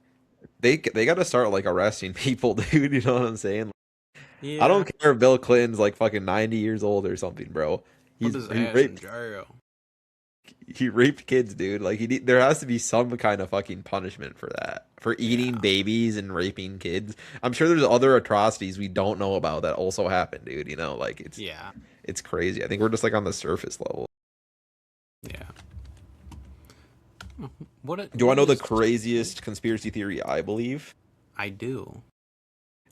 they got to start like arresting people, dude. You know what I'm saying? I Yeah, don't care if Bill Clinton's like fucking 90 years old or something, bro. put He's his he ass in raped jail. he raped kids, dude. Like there has to be some kind of fucking punishment for that. For eating Yeah, babies and raping kids. I'm sure there's other atrocities we don't know about that also happen, dude. You know, like yeah, it's crazy. I think we're just like on the surface level. yeah. Do I What know the is? craziest conspiracy theory I believe? I do.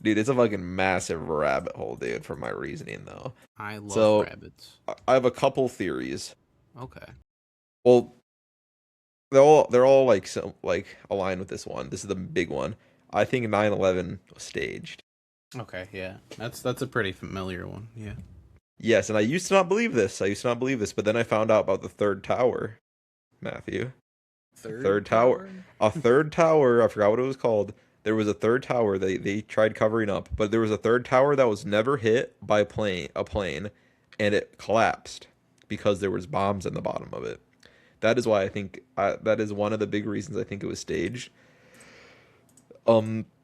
Dude, it's a fucking massive rabbit hole, dude, for my reasoning though. I love So rabbits. I have a couple theories. Okay. Well, they're all like so like aligned with this one. This is the big one. I think 9/11 was staged. Okay, yeah. That's a pretty familiar one. Yeah. Yes, and I used to not believe this. I used to not believe this, but then I found out about the third tower, Matthew. The Third third tower. tower? A third tower, I forgot what it was called. There was a third tower they tried covering up, but there was a third tower that was never hit by a plane, and it collapsed because there was bombs in the bottom of it. That is why I think that is one of the big reasons I think it was staged.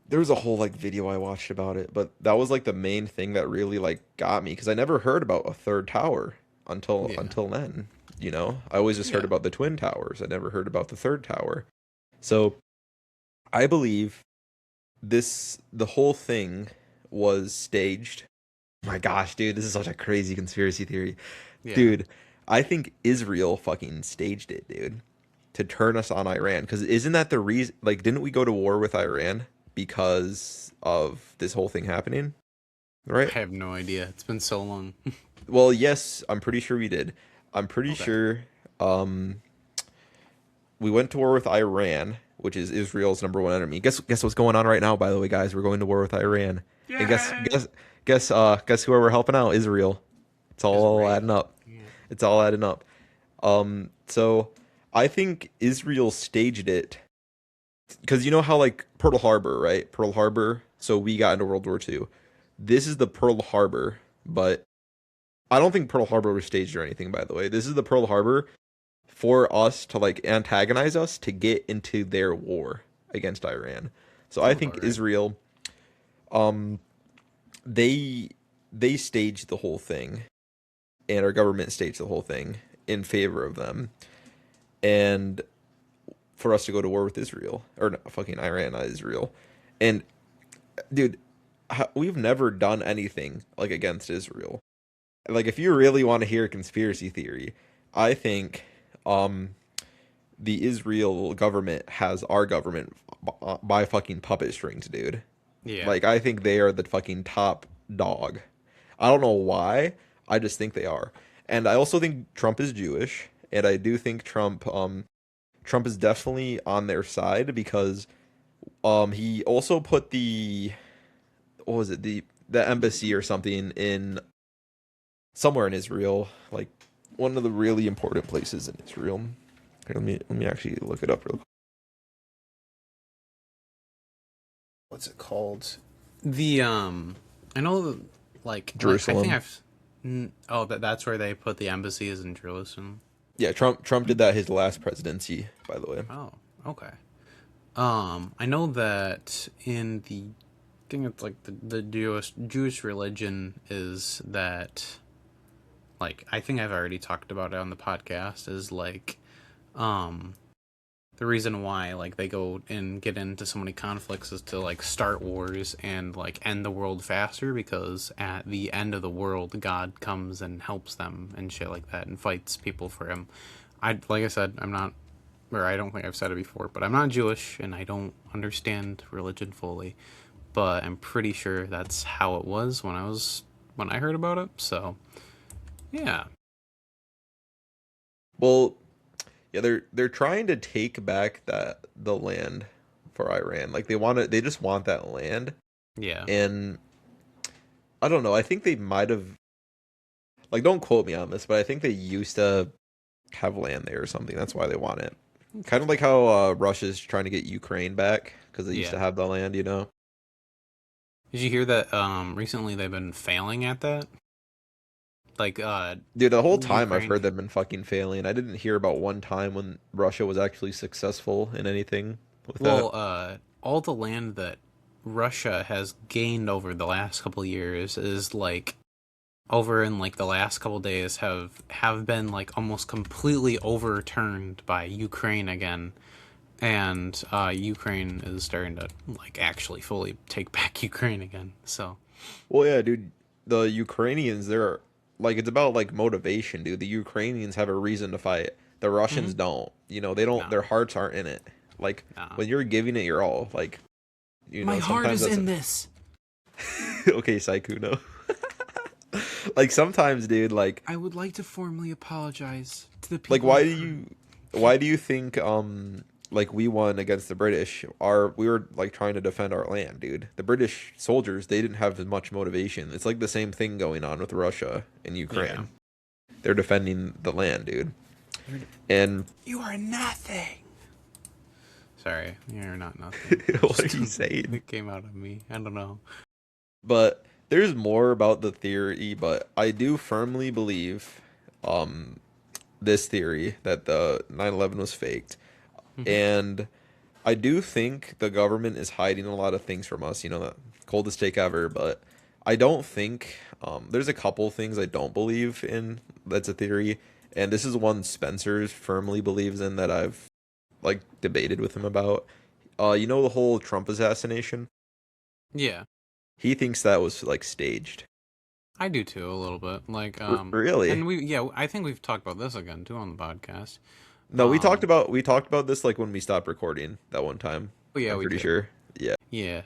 There was a whole like video I watched about it, but that was like the main thing that really like got me because I never heard about a third tower until Yeah. until then. You know, I always just heard Yeah. about the twin towers. I never heard about the third tower. So I believe the whole thing was staged. My gosh, dude, this is such a crazy conspiracy theory. Yeah. Dude, I think Israel fucking staged it, dude, to turn us on Iran. Because isn't that the reason? Like, didn't we go to war with Iran because of this whole thing happening? I Right? have no idea. It's been so long. Well, yes, I'm pretty sure we did. I'm pretty Okay. sure um, we went to war with Iran, which is Israel's number one enemy. Guess what's going on right now, by the way, guys? We're going to war with Iran. And guess Yay! guess guess who we're helping out? Israel. It's all adding Israel. up. Yeah. It's all adding up. So I think Israel staged it because you know how like Pearl Harbor, right? Pearl Harbor. So we got into World War II. This is the Pearl Harbor, but I don't think Pearl Harbor was staged or anything, by the way. This is the Pearl Harbor for us to like antagonize us to get into their war against Iran. So I Sounds think about right. Israel, um, they they staged the whole thing, and our government staged the whole thing in favor of them, and for us to go to war with Israel or no, fucking Iran, not Israel. And dude, we've never done anything like against Israel. Like if you really want to hear a conspiracy theory, I think um the Israel government has our government by fucking puppet strings, dude. Yeah. Like I think they are the fucking top dog. I don't know why. I just think they are. And I also think Trump is Jewish, and I do think Trump is definitely on their side because he also put the what was it the embassy or something in somewhere in Israel, like one of the really important places in Israel. Here, let me actually look it up real quick. What's it called? The I know like I think Jerusalem. oh that's where they put the embassy is in Jerusalem. Yeah, Trump did that his last presidency, by the way. Oh, okay. I know that in the I think it's like the Jewish religion is that like I think I've already talked about it on the podcast is like um the reason why like they go and get into so many conflicts is to like start wars and like end the world faster because at the end of the world God comes and helps them and shit like that and fights people for him. I like I said I'm not or I don't think I've said it before, but I'm not Jewish and I don't understand religion fully, but I'm pretty sure that's how it was when I heard about it. So, yeah. Well, yeah, they're trying to take back the land for Iran. Like they just want that land. Yeah. And I don't know, I think they might have like don't quote me on this, but I think they used to have land there or something. That's why they want it. Kind of like how Russia's trying to get Ukraine back because they used to Yeah. have the land, you know. Did you hear that recently they've been failing at that? Like Dude, the whole time I've Ukraine. heard them been fucking failing. I didn't hear about one time when Russia was actually successful in anything with that. Well, all the land that Russia has gained over the last couple years is like over in like the last couple days have been like almost completely overturned by Ukraine again. And Ukraine is starting to like actually fully take back Ukraine again. So Well, yeah, dude, the Ukrainians, they're like, it's about like motivation, dude. The Ukrainians have a reason to fight. The mm-hmm. Russians don't. They don't, No, their hearts aren't in it. Like, no. when you're giving it your all, like, My heart sometimes is that's in this. okay, Saikuno. Like, sometimes, dude, I would like to formally apologize to the like, people of Ukraine. why do you think, like, we won against the British? We were, like, trying to defend our land, dude. The British soldiers, they didn't have as much motivation. It's like the same thing going on with Russia and Yeah. Ukraine. They're defending the land, dude. And You are nothing. Sorry, you're not nothing. what are you saying? It came out of me. I don't know. But there's more about the theory, but I do firmly believe um this theory that the 9/11 was faked. Mm-hmm. And I do think the government is hiding a lot of things from us, the coldest take ever, but I don't think there's a couple things I don't believe in that's a theory, and this is one Spencer firmly believes in that I've like debated with him about. The whole Trump assassination? Yeah, He thinks that was like staged. I do too, a little bit. Like, Really? and I think we've talked about this again too on the podcast. No, Um, we talked about this like when we stopped recording that one time. but yeah, I'm we pretty did. sure. Yeah. Yeah.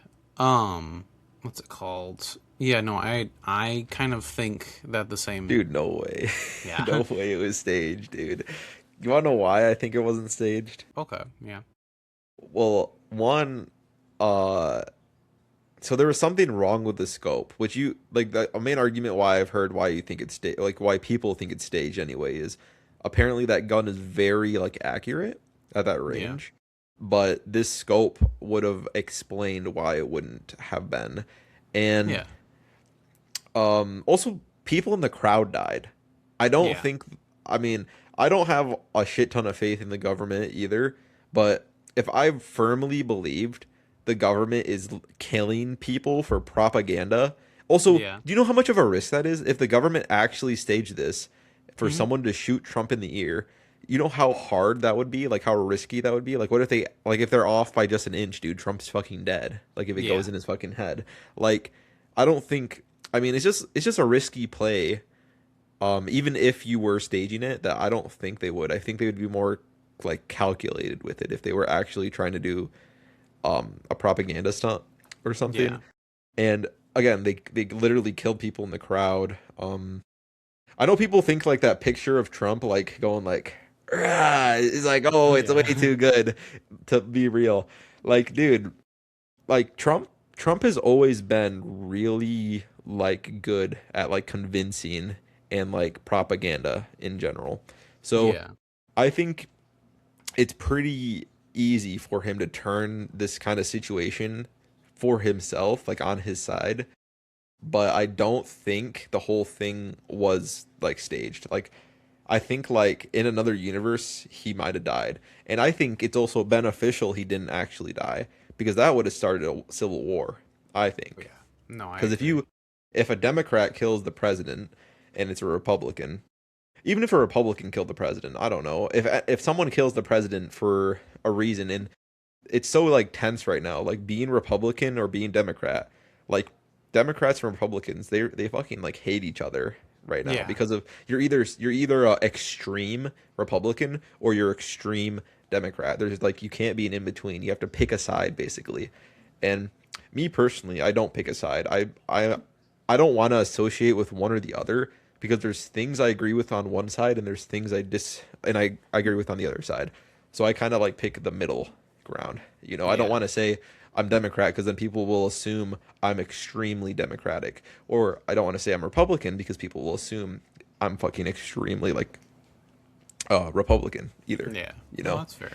What's it called? Yeah, no, I kind of think that the same. Dude, no way. Yeah. No way it was staged, dude. You wanna know why I think it wasn't staged? Okay. Yeah. Well, one, uh, so there was something wrong with the scope, which you like. A main argument why I've heard why you think it's staged, like why people think it's staged anyway, is apparently that gun is very like accurate at that Yeah. range, but this scope would have explained why it wouldn't have been, and Yeah. also people in the crowd died. I don't Yeah. think. I mean, I don't have a shit ton of faith in the government either, but if I firmly believed the government is killing people for propaganda. Also, Yeah. do you know how much of a risk that is? If the government actually staged this for Hmm. someone to shoot Trump in the ear, you know how hard that would be? Like how risky that would be? Like what if they're off by just an inch, dude, Trump's fucking dead. Like if it goes Yeah. in his fucking head. Like I don't think I mean it's just a risky play. Even if you were staging it, that I don't think they would. I think they would be more like calculated with it if they were actually trying to do a propaganda stunt or something. Yeah. And again, they literally killed people in the crowd. I know people think like that picture of Trump like going like "Rah," it's like, oh, it's way Yeah. too good to be real. Like, dude, like Trump has always been really like good at like convincing and like propaganda in general. So Yeah. I think it's pretty easy for him to turn this kind of situation for himself, like on his side. But I don't think the whole thing was like staged. Like, I think like in another universe he might have died, and I think it's also beneficial he didn't actually die because that would have started a civil war. I Yeah. think No, I because agree. if a Democrat kills the president and it's a Republican, even if a Republican killed the president, I don't know. If someone kills the president for a reason, and it's so like tense right now, like being Republican or being Democrat, like Democrats and Republicans, they fucking like hate each other right now Yeah. because of you're either a extreme Republican or you're extreme Democrat. There's like you can't be an in between. You have to pick a side basically. And me personally, I don't pick a side. I don't want to associate with one or the other because there's things I agree with on one side and there's things I agree with on the other side. So I kind of like pick the middle ground. I don't Yeah. want to say I'm Democrat because then people will assume I'm extremely Democratic, or I don't want to say I'm Republican because people will assume I'm fucking extremely like Republican either. Yeah. You No, know, that's fair.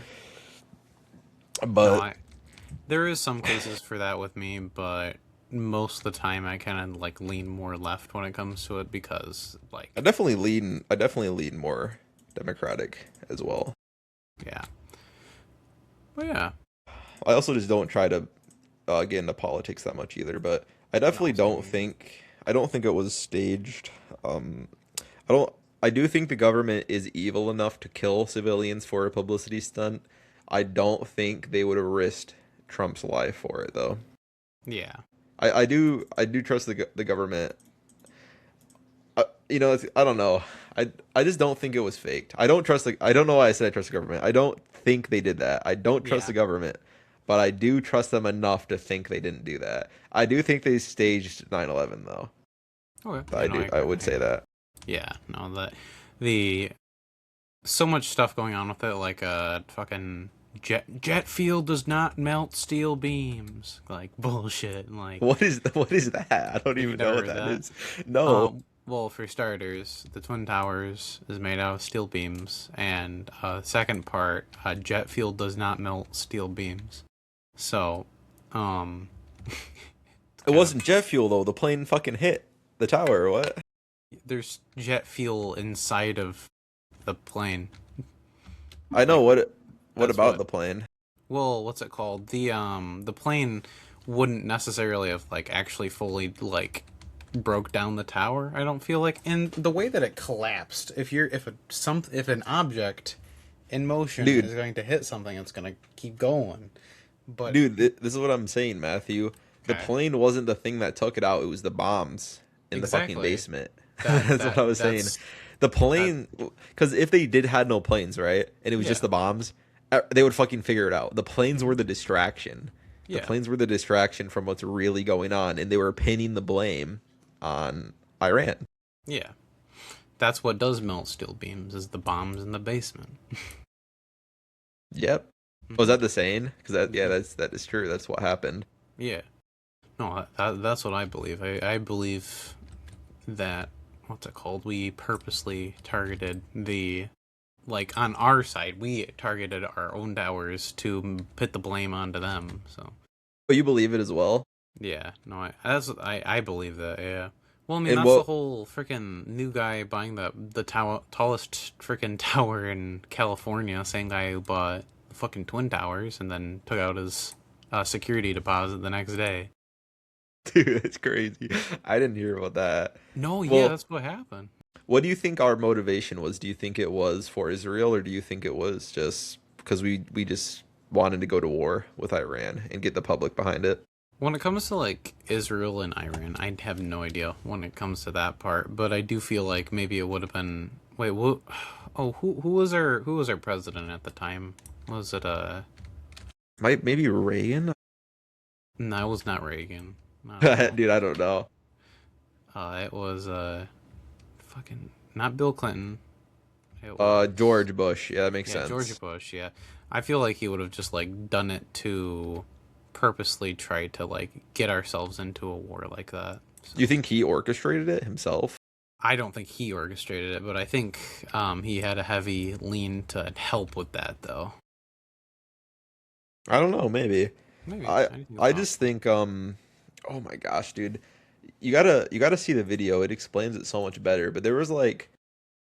No, but I there is some cases for that with me, but most of the time I kind of like lean more left when it comes to it because like I definitely lean more Democratic as well. yeah. But yeah. I also just don't try to get into politics that much either, but I No, definitely same don't here. think I don't think it was staged. I don't I do think the government is evil enough to kill civilians for a publicity stunt. I don't think they would have risked Trump's life for it though. Yeah. I do trust the government. I don't know. I just don't think it was faked. I don't know why I said I trust the government. I don't think they did that. I don't trust the Yeah. government, but I do trust them enough to think they didn't do that. I do think they staged 9/11 though. Okay. I do. I would say that. Yeah. No, the so much stuff going on with it, like fucking jet fuel does not melt steel beams, like bullshit, like What is that? I don't you've even know never what heard that that. is. No. Well, for starters, the Twin Towers is made out of steel beams, and second part, jet fuel does not melt steel beams. So, um, it's It kind of wasn't jet fuel though. The plane fucking hit the tower or what? there's jet fuel inside of the plane. I know Like what that's about what. the plane? Well, what's it called? The plane wouldn't necessarily have like actually fully like broke down the tower. I don't feel like, and the way that it collapsed. If an object in motion Dude, is going to hit something, it's going to keep going. But this is what I'm saying, Matthew. The okay, plane wasn't the thing that took it out. It was the bombs in the fucking exactly. basement. That That's what I that was saying. that's The that. plane, because if they did had no planes, right, and it was just Yeah, the bombs, they would fucking figure it out. The planes were the distraction. The yeah, planes were the distraction from what's really going on, and they were pinning the blame on Iran. yeah. That's what does melt steel beams is the bombs in the basement. Yep. Was Hmm. that the saying? Because that is true. That's what happened. Yeah. No, that's what I believe. I believe that what's it called? We purposely targeted the like on our side. We targeted our own towers to put the blame onto them. So But you believe it as well. yeah, no, I believe that. Yeah. Well, I mean And that's the what whole freaking new guy buying the tallest freaking tower in California. Same guy who bought the fucking twin towers and then took out his security deposit the next day. dude, it's crazy. I didn't hear about that. No, yeah, Well, that's what happened. what do you think our motivation was? Do you think it was for Israel, or do you think it was just because we just wanted to go to war with Iran and get the public behind it? When it comes to like Israel and Iran, I have no idea when it comes to that part, but I do feel like maybe it would have been wait, what oh, who was our president at the time? Was it Might maybe Reagan? no, it was not Reagan. No. Dude, I don't know. It was fucking not Bill Clinton. It was George Bush. Yeah, that makes yeah, George sense. Bush, yeah. I feel like he would have just like done it to purposely try to like get ourselves into a war like that. So Do you think he orchestrated it himself? I don't think he orchestrated it, but I think he had a heavy lean to help with that, though. I don't know, maybe. Maybe I I think it's I just possible. think oh my gosh, dude. You gotta see the video. It explains it so much better. But there was like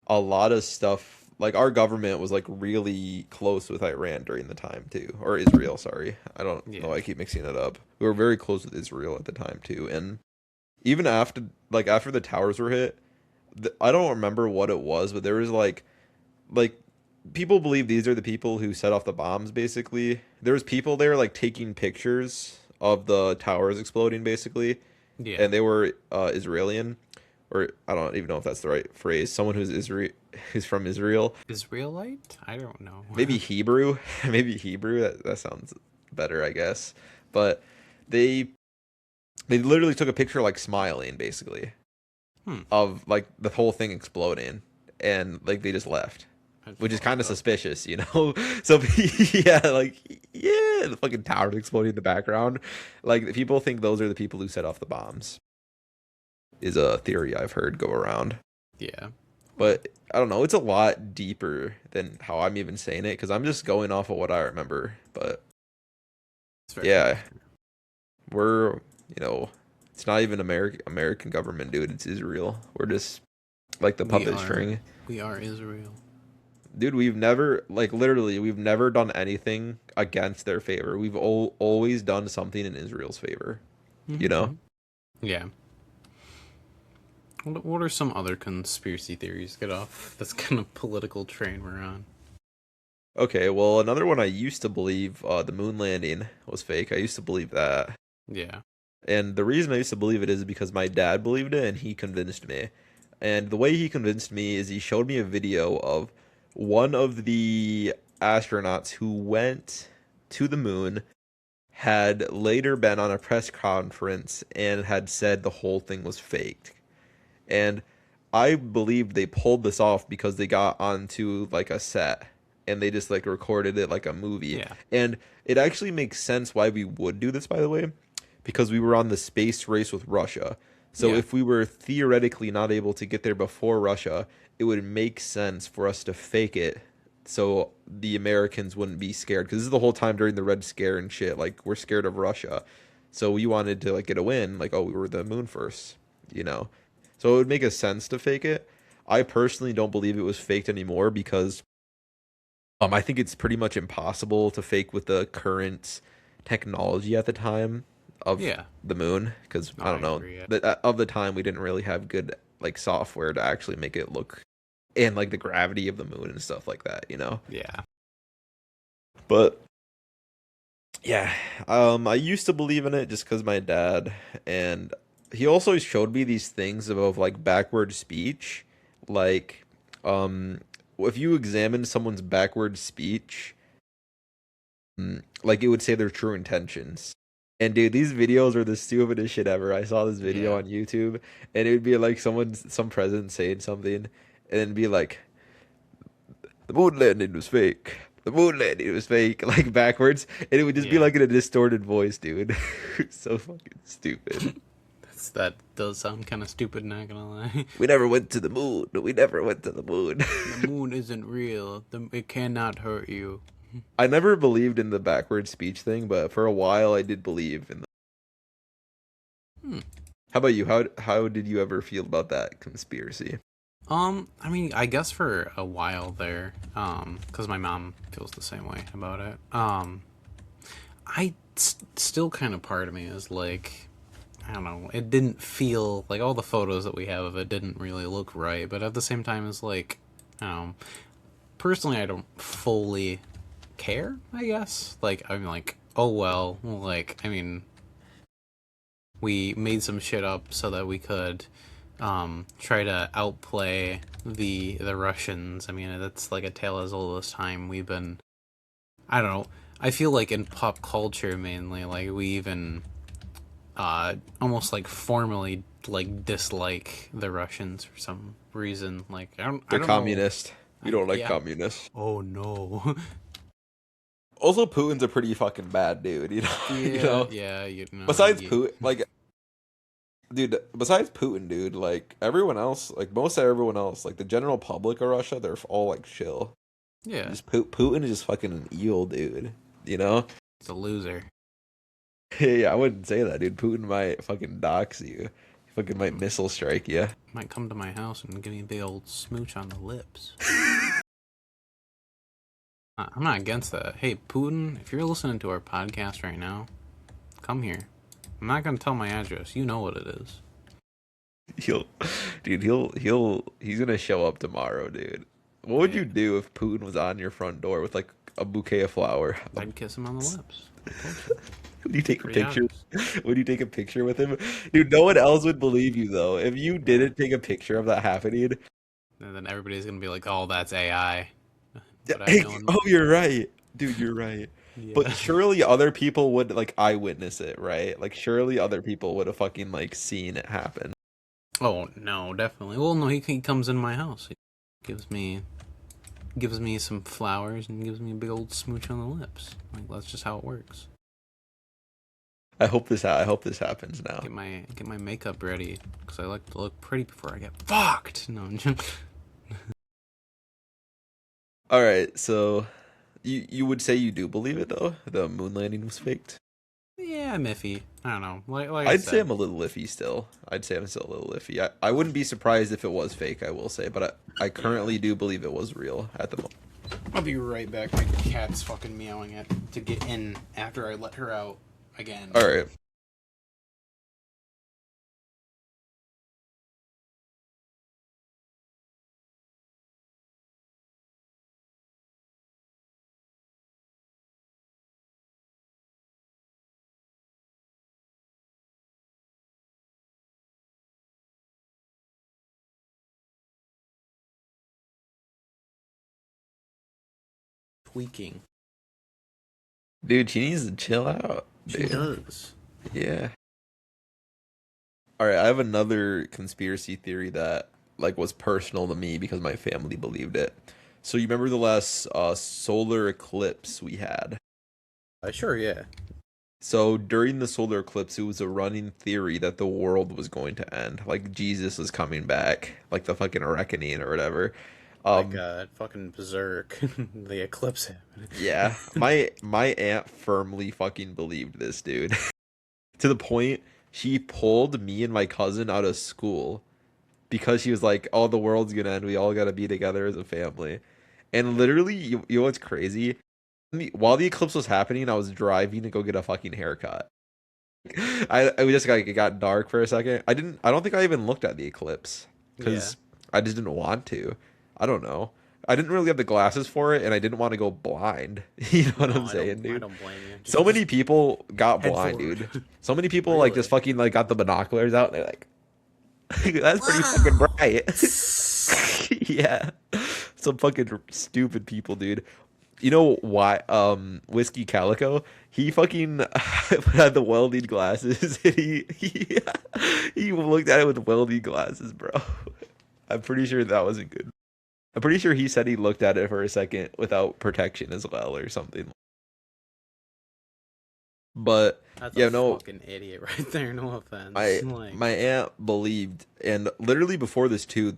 a lot of stuff like our government was like really close with Iran during the time too. Or Israel, sorry. I don't know, Yeah, I keep mixing it up. We were very close with Israel at the time too. And even after after the towers were hit, I don't remember what it was, but there was like people believe these are the people who set off the bombs basically. There was people there like taking pictures of the towers exploding basically, yeah. and they were Israeli, or I don't even know if that's the right phrase. Someone who's Israel, who's from Israel, Israelite? I don't know. maybe Hebrew, maybe Hebrew. That sounds better, I guess. But they they literally took a picture like smiling basically Hmm. of like the whole thing exploding, and like they just left, That's which is kind fucked of up. suspicious, you know? So yeah, like yeah, the fucking tower exploding in the background. Like people think those are the people who set off the bombs. Is a theory I've heard go around. Yeah. Well, But I don't know, it's a lot deeper than how I'm even saying it because I'm just going off of what I remember. But it's fair. yeah, It's fair. we're, you know, It's not even American government, dude. It's Israel. We're just like the We puppet are string. we are Israel. Dude, we've never, like, literally, we've never done anything against their favor. We've always done something in Israel's favor, you know? Mm-hmm. Yeah. What are some other conspiracy theories? Get off this kind of political train we're on. Okay, well, another one I used to believe, the moon landing was fake. I used to believe that. Yeah. And the reason I used to believe it is because my dad believed it and he convinced me. And the way he convinced me is he showed me a video of one of the astronauts who went to the moon had later been on a press conference and had said the whole thing was faked. And I believed they pulled this off because they got onto like a set and they just like recorded it like a movie. Yeah. And it actually makes sense why we would do this, by the way, because we were on the space race with Russia. So Yeah. if we were theoretically not able to get there before Russia, it would make sense for us to fake it so the Americans wouldn't be scared. Because this is the whole time during the Red Scare and shit. Like, we're scared of Russia. So we wanted to like get a win. Like, oh, we were the moon first, you know? So it would make a sense to fake it. I personally don't believe it was faked anymore because I think it's pretty much impossible to fake with the current technology at the time of Yeah. the moon because No, I I don't know agree. Yeah. of the time we didn't really have good like software to actually make it look and like the gravity of the moon and stuff like that, you know. Yeah. But yeah, I used to believe in it just because my dad and he also showed me these things about like backward speech, like if you examine someone's backward speech, like it would say their true intentions. And dude, these videos are the stupidest shit ever. I saw this video Yeah. on YouTube, and it would be like some president saying something, and then be like, "The moon landing was fake. The moon landing was fake," like backwards, and it would just be Yeah. like in a distorted voice, dude. So fucking stupid. That does sound kind of stupid, not gonna lie. We never went to the moon. We never went to the moon. The moon isn't real. It cannot hurt you. I never believed in the backward speech thing, but for a while I did believe in the. Hmm. How about you? How did you ever feel about that conspiracy? I mean, I guess for a while there, because my mom feels the same way about it. Still kind of part of me is like, I don't know, it didn't feel like all the photos that we have of it didn't really look right, but at the same time, it's like, personally, I don't fully care, I guess. Like, I'm like, oh well, like, I mean, we made some shit up so that we could try to outplay the Russians. I mean, that's like a tale as old as time. We've been, I don't know, I feel like in pop culture mainly, like we even almost like formally like dislike the Russians for some reason. Like I They're don't know. communist. We don't like Yeah. communists. Oh no. Also, Putin's a pretty fucking bad dude, you know. Yeah, You know. yeah, you know. Besides Putin, like, dude. Besides Putin, dude, like everyone else, like most of everyone else, like the general public of Russia, they're all like chill. Yeah, Just Putin is just fucking an eel, dude. You know. it's a loser. Hey, I wouldn't say that, dude. Putin might fucking dox you. He fucking might missile strike you. Might come to my house and give me a big old smooch on the lips. I'm not against that. Hey, Putin, if you're listening to our podcast right now, come here. I'm not gonna tell my address. You know what it is. He's gonna show up tomorrow, dude. What would Yeah. you do if Putin was on your front door with like a bouquet of flower? I'd kiss him on the lips. I told you. Would you take a Pretty picture? obvious. Would you take a picture with him? Dude, no one else would believe you though. If you didn't take a picture of that happening, And then everybody's gonna be like, "Oh, that's AI." But hey, I don't. oh, you're right, dude. You're right. But Yeah. surely other people would like eyewitness it, right? Like surely other people would have fucking like seen it happen. Oh no, definitely. Well, no, he comes in my house. He gives me some flowers and gives me a big old smooch on the lips. Like that's just how it works. I hope this happens now. Get my makeup ready because I like to look pretty before I get fucked. No, I'm just- All right, so you would say you do believe it though? The moon landing was faked? yeah, yeah, I'm iffy. I don't know. Like I I'd say said, I'm a little iffy still. I'd say I'm still a little iffy. I wouldn't be surprised if it was fake, I will say, but I yeah. currently do believe it was real at the moment. I'll be right back. My cat's fucking meowing at to get in after I let her out again. All right. Tweaking. Dude, she needs to chill out, She dude. does. Yeah. All right, I have another conspiracy theory that like was personal to me because my family believed it. So you remember the last solar eclipse we had? Sure, yeah. So during the solar eclipse, it was a running theory that the world was going to end, like Jesus was coming back, like the fucking reckoning or whatever. Like Um, fucking berserk. The eclipse happened. yeah, my aunt firmly fucking believed this, dude, to the point she pulled me and my cousin out of school because she was like, "Oh, the world's gonna end. We all gotta be together as a family." And literally, you know what's crazy? While the eclipse was happening, I was driving to go get a fucking haircut. I just like it got dark for a second. I don't think I even looked at the eclipse Yeah. because I just didn't want to. I don't know. I didn't really have the glasses for it, and I didn't want to go blind. You know what No, I'm saying, I dude? don't blame you. So Just many people got head blind, forward. dude. So many people like just Really? fucking like got the binoculars out, and they're like, "That's pretty fucking Wow. bright." Yeah, some fucking stupid people, dude. You know why? Whiskey Calico, he fucking had the welding glasses, and he looked at it with welding glasses, bro. I'm pretty sure that wasn't good. I'm pretty sure he said he looked at it for a second without protection as well, or something. But That's a yeah, no, fucking idiot right there. No offense. my Like, my aunt believed, and literally before this too,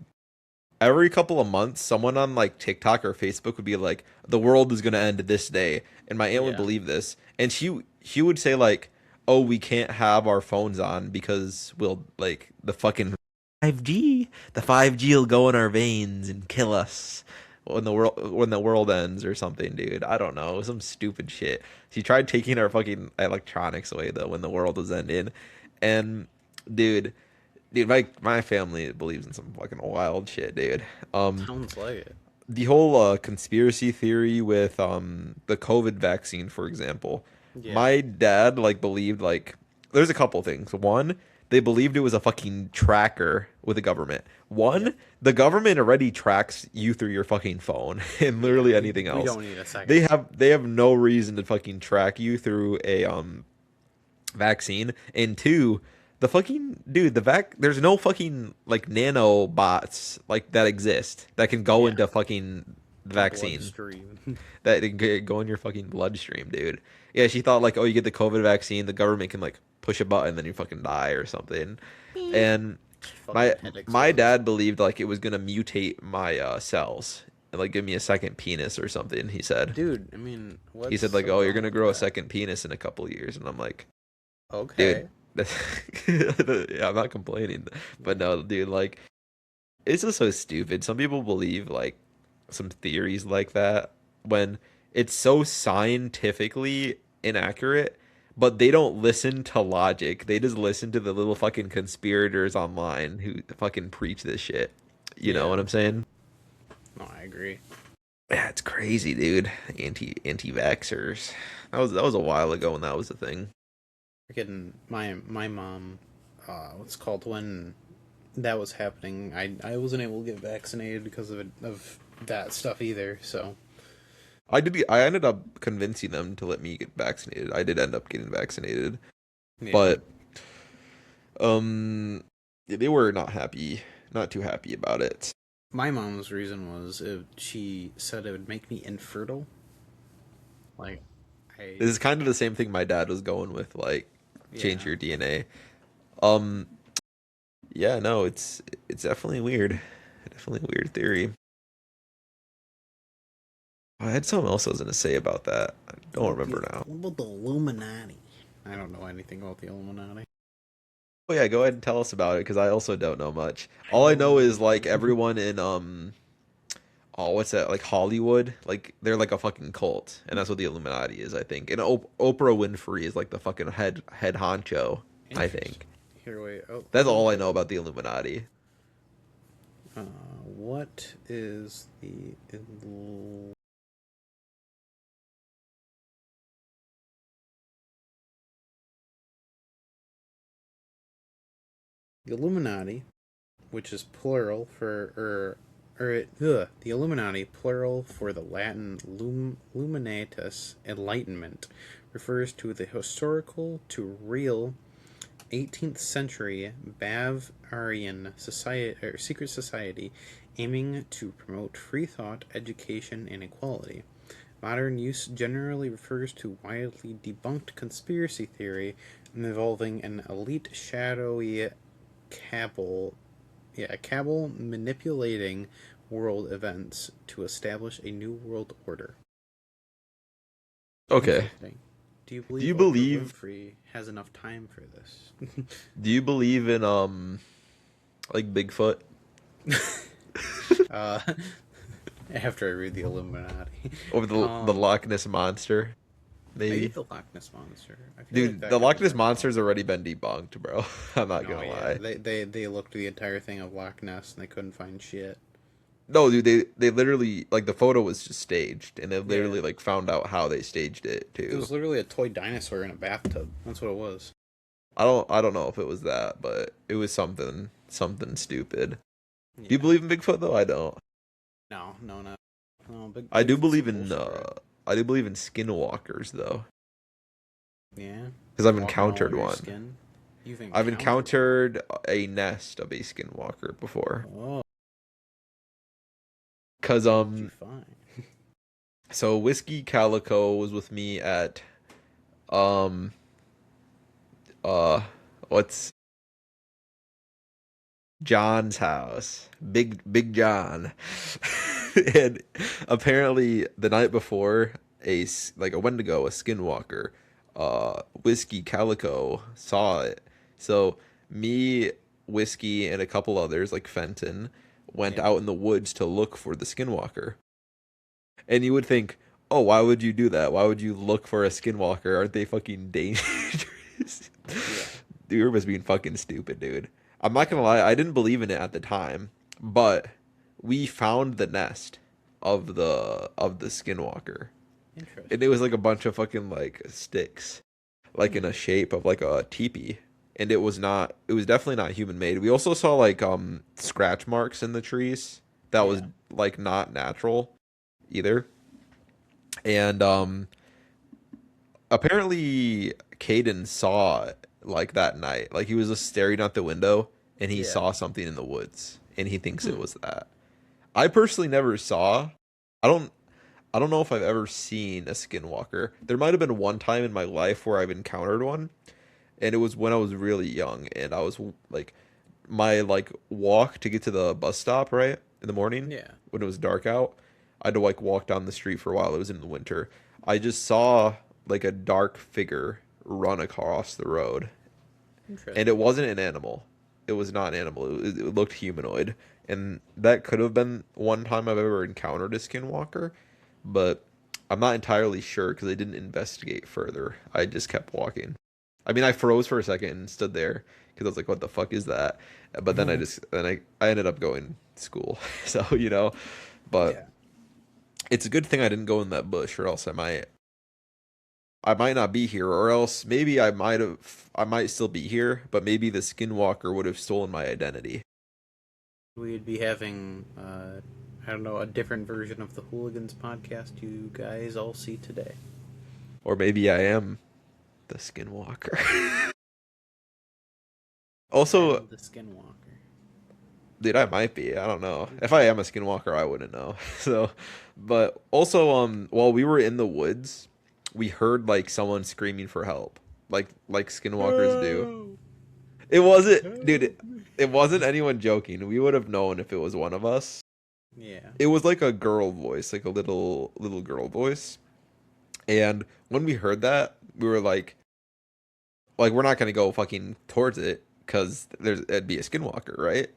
every couple of months, someone on like TikTok or Facebook would be like, "The world is gonna end this day," and my aunt would yeah, believe this, and she would say like, "Oh, we can't have our phones on because we'll like the fucking 5G, the 5G will go in our veins and kill us when the world ends or something, dude. I don't know, some stupid shit. She tried taking our fucking electronics away though when the world was ending, and dude." Dude, my family believes in some fucking wild shit, dude. sounds like it. The whole conspiracy theory with the COVID vaccine, for example. Yeah. My dad like believed like there's a couple things. One, they believed it was a fucking tracker with the government. Yep. One, the government already tracks you through your fucking phone and Yeah. literally anything We else. don't need a They second. have no reason to fucking track you through a vaccine, and two, the fucking dude, there's no fucking like nanobots like that exist that can go Yeah. into fucking The vaccine bloodstream. that can go in your fucking bloodstream, dude. Yeah, she thought like, oh, you get the COVID vaccine, the government can like push a button, then you fucking die or something. Beep. And Fucking my head my explodes. dad believed like it was gonna mutate my cells and like give me a second penis or something. He said. Dude, I mean, He what's said like, so oh, you're wrong gonna with grow a that? second penis in a couple years, and I'm like, dude, Okay. yeah, I'm not complaining, but no, dude, like it's just so stupid. Some people believe like some theories like that when it's so scientifically inaccurate, but they don't listen to logic. They just listen to the little fucking conspirators online who fucking preach this shit. You know what Yeah. I'm saying? No, I agree. Yeah, it's crazy, dude. Anti-vaxxers. That was a while ago when that was a thing. Freaking my mom, what's it called when that was happening? I wasn't able to get vaccinated because of that stuff either. So I ended up convincing them to let me get vaccinated. I did end up getting vaccinated, yeah. but um, they were not happy, not too happy about it. My mom's reason was she said it would make me infertile. Like, I This is kind of the same thing my dad was going with, like change yeah. your DNA. Um, yeah, no, it's definitely weird, definitely a weird theory. I had something else I was gonna say about that. I don't remember now. What about the Illuminati? I don't know anything about the Illuminati. Oh yeah, go ahead and tell us about it because I also don't know much. I All I don't know know is like anything. everyone in oh, what's that? Like Hollywood, like they're like a fucking cult, and that's what the Illuminati is, I think. And Oprah Winfrey is like the fucking head honcho, I Interesting. think. Here, wait. Oh, That's all I okay. know about the Illuminati. What is the Illuminati, which is plural for the Illuminati, plural for the Latin luminatus, enlightenment, refers to the historical to real 18th century Bavarian society or secret society aiming to promote free thought, education, and equality. Modern use generally refers to widely debunked conspiracy theory involving an elite shadowy cabal, a cabal manipulating world events to establish a new world order. Okay. Interesting. Do you Do believe you Oprah believe Winfrey has enough time for do you believe in like Bigfoot? this? uh, after I read the Illuminati, Or the um, Loch Ness monster, maybe maybe? the Loch Ness monster. I feel like Dude, that the could Loch be Ness more monster's plausible. already been debunked, bro. I'm not Oh gonna yeah, lie. they looked the entire thing of Loch Ness and they couldn't find shit. No, dude, they literally like the photo was just staged, and they Yeah, literally like found out how they staged it it too. was literally a toy dinosaur in a bathtub. That's what it was. I don't know if it was that, but it was something stupid. Do you Yeah. believe in Bigfoot though? I don't. No, no, no. No, I do Bigfoot's believe some in bullshit, right? I do believe in skinwalkers though, Yeah. because I've Walking all encountered over your one. skin. You've I've encountered one. encountered a nest of a skinwalker before. Oh, Cause what did you find? so Whiskey Calico was with me at um uh what's John's house, Big John, and apparently the night before, like a Wendigo, a skinwalker, Whiskey Calico saw it. So me, Whiskey, and a couple others like Fenton went Yeah. out in the woods to look for the skinwalker. And you would think, oh, why would you do that? Why would you look for a skinwalker? Aren't they fucking dangerous? Yeah. Dude, you're just being fucking stupid, dude. I'm not Yeah. gonna lie, I didn't believe in it at the time, but we found the nest of the skinwalker. And it Interesting. was like a bunch of fucking like sticks, like in Hmm. a shape of like a teepee. And it was definitely not human made. We also saw like scratch marks in the trees that was Yeah. like not natural either. And apparently Caden saw it like that night. Like he was just staring out the window and he Yeah. saw something in the woods and he thinks it Hmm. was that. I personally never saw. I don't I don't know if I've ever seen a skinwalker. There might have been one time in my life where I've encountered one, and it was when I was really young and I was like my like walk to get to the bus stop, right? In the morning Yeah. when it was dark out. I had to like walk down the street for a while. It was in the winter. I just saw like a dark figure run across the road, and it Interesting. wasn't an animal. It was not an animal. It looked humanoid, and that could have been one time I've ever encountered a skinwalker, but I'm not entirely sure because I didn't investigate further. I just kept walking. I mean, I froze for a second and stood there because I was like, "What the fuck is that?" But then I ended up going to school, so But Yeah. it's a good thing I didn't go in that bush, or else I might not be here, or else maybe I might still be here, but maybe the skinwalker would have stolen my identity. We'd be having, I don't know, a different version of the Hooligans podcast you guys all see today. Or maybe I am the skinwalker. Also, I'm the Skinwalker. dude, I might be. I don't know. If I am a skinwalker, I wouldn't know. So, but also, while we were in the woods, we heard like someone screaming for help, like skinwalkers do. Oh, It wasn't, dude. help me. It wasn't anyone joking. We would have known if it was one of us. Yeah. It was like a girl voice, like a little girl voice. And when we heard that, we were like, like we're not gonna go fucking towards it because it'd be a skinwalker, right?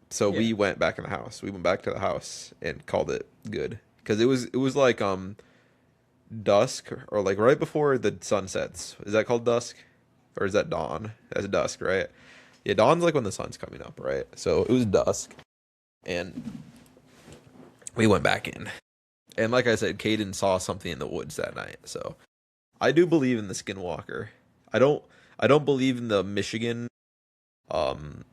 So Yeah. we went back in the house. We went back to the house and called it good because it was like dusk or like right before the sun sets. Is that called dusk or is that dawn? That's dusk, right? Yeah, dawn's like when the sun's coming up, right? So it was dusk, and we went back in. And like I said, Caden saw something in the woods that night. So I do believe in the skinwalker. I don't I don't believe in the Michigan um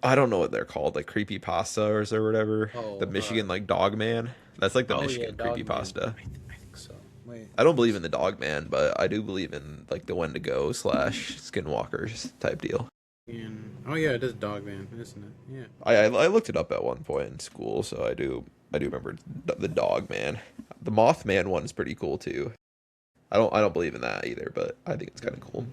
I don't know what they're called, like creepy pastas or whatever. The Oh, Michigan like dog man. That's like the oh yeah, Michigan creepy Dogman. pasta. I think so. Wait, I don't let me believe see. in the dog man, but I do believe in like the Wendigo slash skinwalkers type deal. Oh yeah, it is Dogman, isn't it? Yeah. I looked it up at one point in school, so I do remember the dog man. The Mothman one's pretty cool too. I don't believe in that either, but I think it's kind of cool.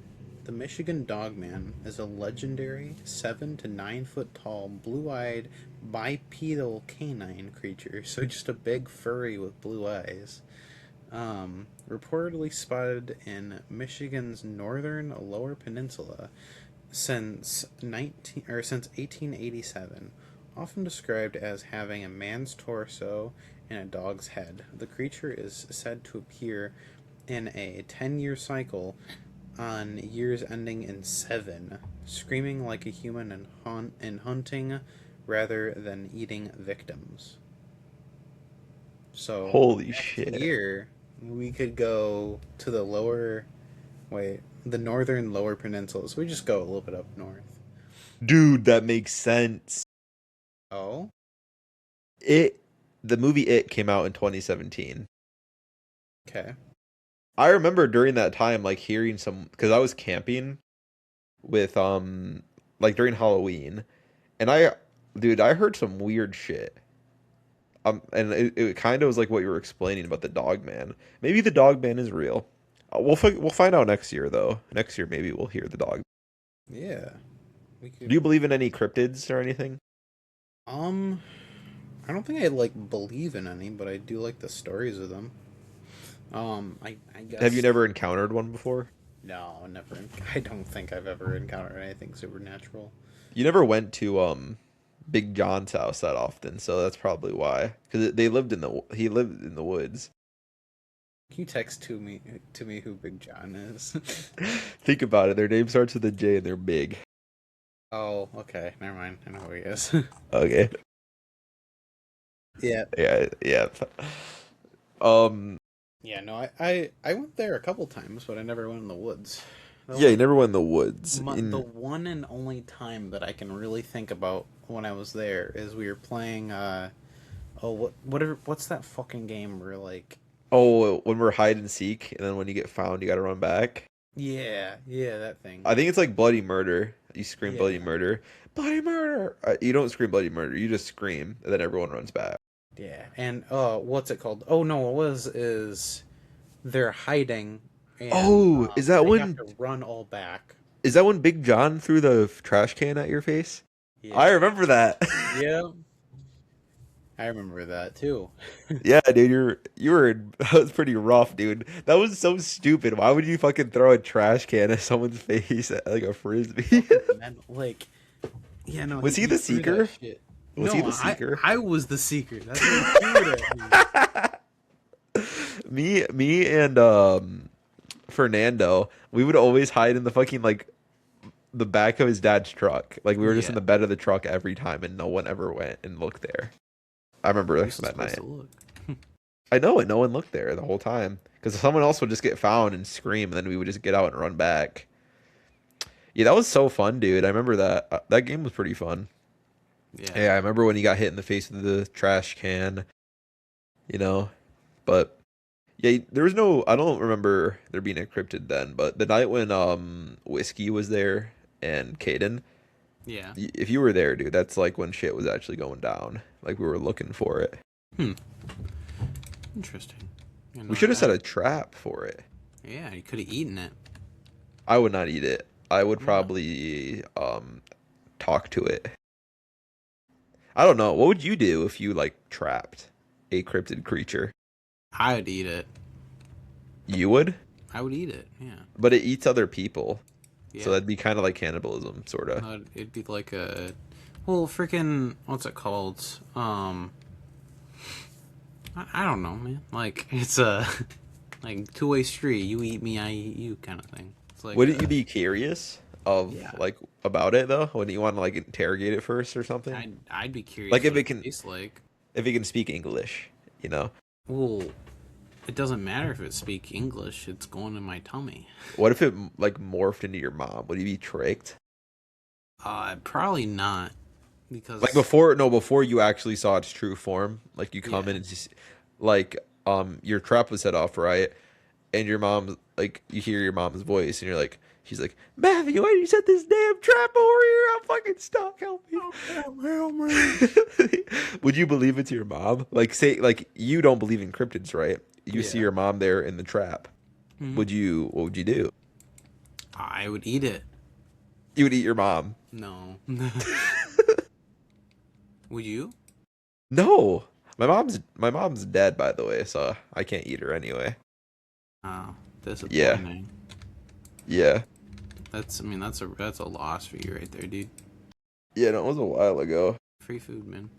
The Michigan Dogman is a legendary 7 to 9 foot tall, blue-eyed, bipedal canine creature. So just a big furry with blue eyes. Reportedly spotted in Michigan's northern Lower Peninsula since 1887. Often described as having a man's torso and a dog's head, the creature is said to appear in a 10-year cycle on years ending in 7, screaming like a human and hunting rather than eating victims. So Holy next shit. year we could go to the northern Lower Peninsula. So we just go a little bit up north. Dude, that makes sense. Oh, It the movie It came out in 2017. okay. I remember during that time like hearing some because I was camping with like during Halloween and I heard some weird shit. And it kind of was like what you were explaining about the dog man. Maybe the dog man is real. We'll find out next year though. Next year maybe we'll hear the dog. Yeah, we Do you could. believe in any cryptids or anything? Um, I don't think I like believe in any, but I do like the stories of them. I Have you guess never encountered one before? no, never. I don't think I've ever encountered anything supernatural. You never went to Big John's house that often, so that's probably why. Because he lived in the woods. Can you text to me who Big John is? Think about it. Their name starts with a J and they're big. Oh, okay. Never mind. I know who he is. Okay. Yeah. Yeah, yeah. Um, Yeah, no, I went there a couple times, but I never went in the woods. yeah, you never went in the woods. The one and only time that I can really think about when I was there is we were playing what's that fucking game where like Oh, when we're hide and seek, and then when you get found, you gotta run back. yeah, that thing. I think it's like bloody murder. You scream bloody Yeah. murder, bloody murder. You don't scream bloody murder. You just scream, and then everyone runs back. Yeah. And what's it called? Oh no, it was is they're hiding and Oh, they have to run all back. is that when Big John threw the trash can at your face? I Yeah. remember that. Yeah. I remember that too. Yeah, dude, you were that was pretty rough, dude. That was so stupid. Why would you fucking throw a trash can at someone's face like a frisbee? And like, yeah, no, Was he the threw seeker? that shit. Was No, he the seeker? I was the seeker. That's what he threw it at me. Me and Fernando, we would always hide in the fucking like the back of his dad's truck. Like we were just in Yeah. the bed of the truck every time, and no one ever went and looked there. I remember You're that supposed night. to look. I know it. No one looked there the whole time because someone else would just get found and scream, and then we would just get out and run back. Yeah, that was so fun, dude. I remember that. That game was pretty fun. Yeah. Yeah, I remember when he got hit in the face with the trash can. You know, but yeah, there was no. I don't remember there being a cryptid then, but the night when Whiskey was there and Caden, Yeah. if you were there, dude, that's like when shit was actually going down. Like we were looking for it. Hmm. Interesting. You know, We should have set a trap for it. Yeah, you could have eaten it. I would not eat it. I would Yeah. probably talk to it. I don't know. What would you do if you like trapped a cryptid creature? I would eat it. You would, I would eat it. Yeah. but it eats other people. So Yeah. that'd be kind of like cannibalism, sort of. No, it'd be like a, well, freaking, what's it called? I don't know, man. Like it's a like two-way street. You eat me, I eat you, kind of thing. It's like Wouldn't you a, be curious of yeah. like about it though? Wouldn't you want to like interrogate it first or something? I'd be curious Like what it tastes like. if it can speak English, you know? Well, it doesn't matter if it speaks English. It's going in my tummy. What if it like morphed into your mom? Would you be tricked? Probably not Like because before you actually saw its true form, like you come in yeah. and just like your trap was set off, right? And your mom like you hear your mom's voice and you're like she's like, Matthew, why did you set this damn trap over here? I'm fucking stuck, help me. Help me. Would you believe it's your mom? Like say like you don't believe in cryptids, right? You see Yeah. your mom there in the trap. Hmm. What would you do? I would eat it. You would eat your mom. No. Would you? No. My mom's dead by the way, so I can't eat her anyway. Oh, Yeah. disappointing. Yeah. That's I mean that's a loss for you right there, dude. Yeah, no, it was a while ago. Free food, man.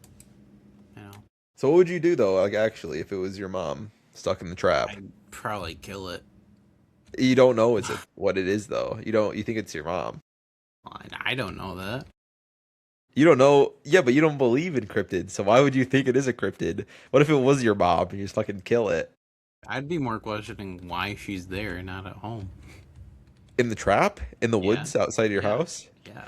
You know, So what would you do though, like actually, if it was your mom stuck in the trap? I'd probably kill it. You don't know what it is though. You think it's your mom. I don't know that. You don't know, yeah, but you don't believe in cryptids, so why would you think it is a cryptid? What if it was your mom and you just fucking kill it? I'd be more questioning why she's there, not at home. In the trap? In the Yeah, woods outside your yeah, house? yeah.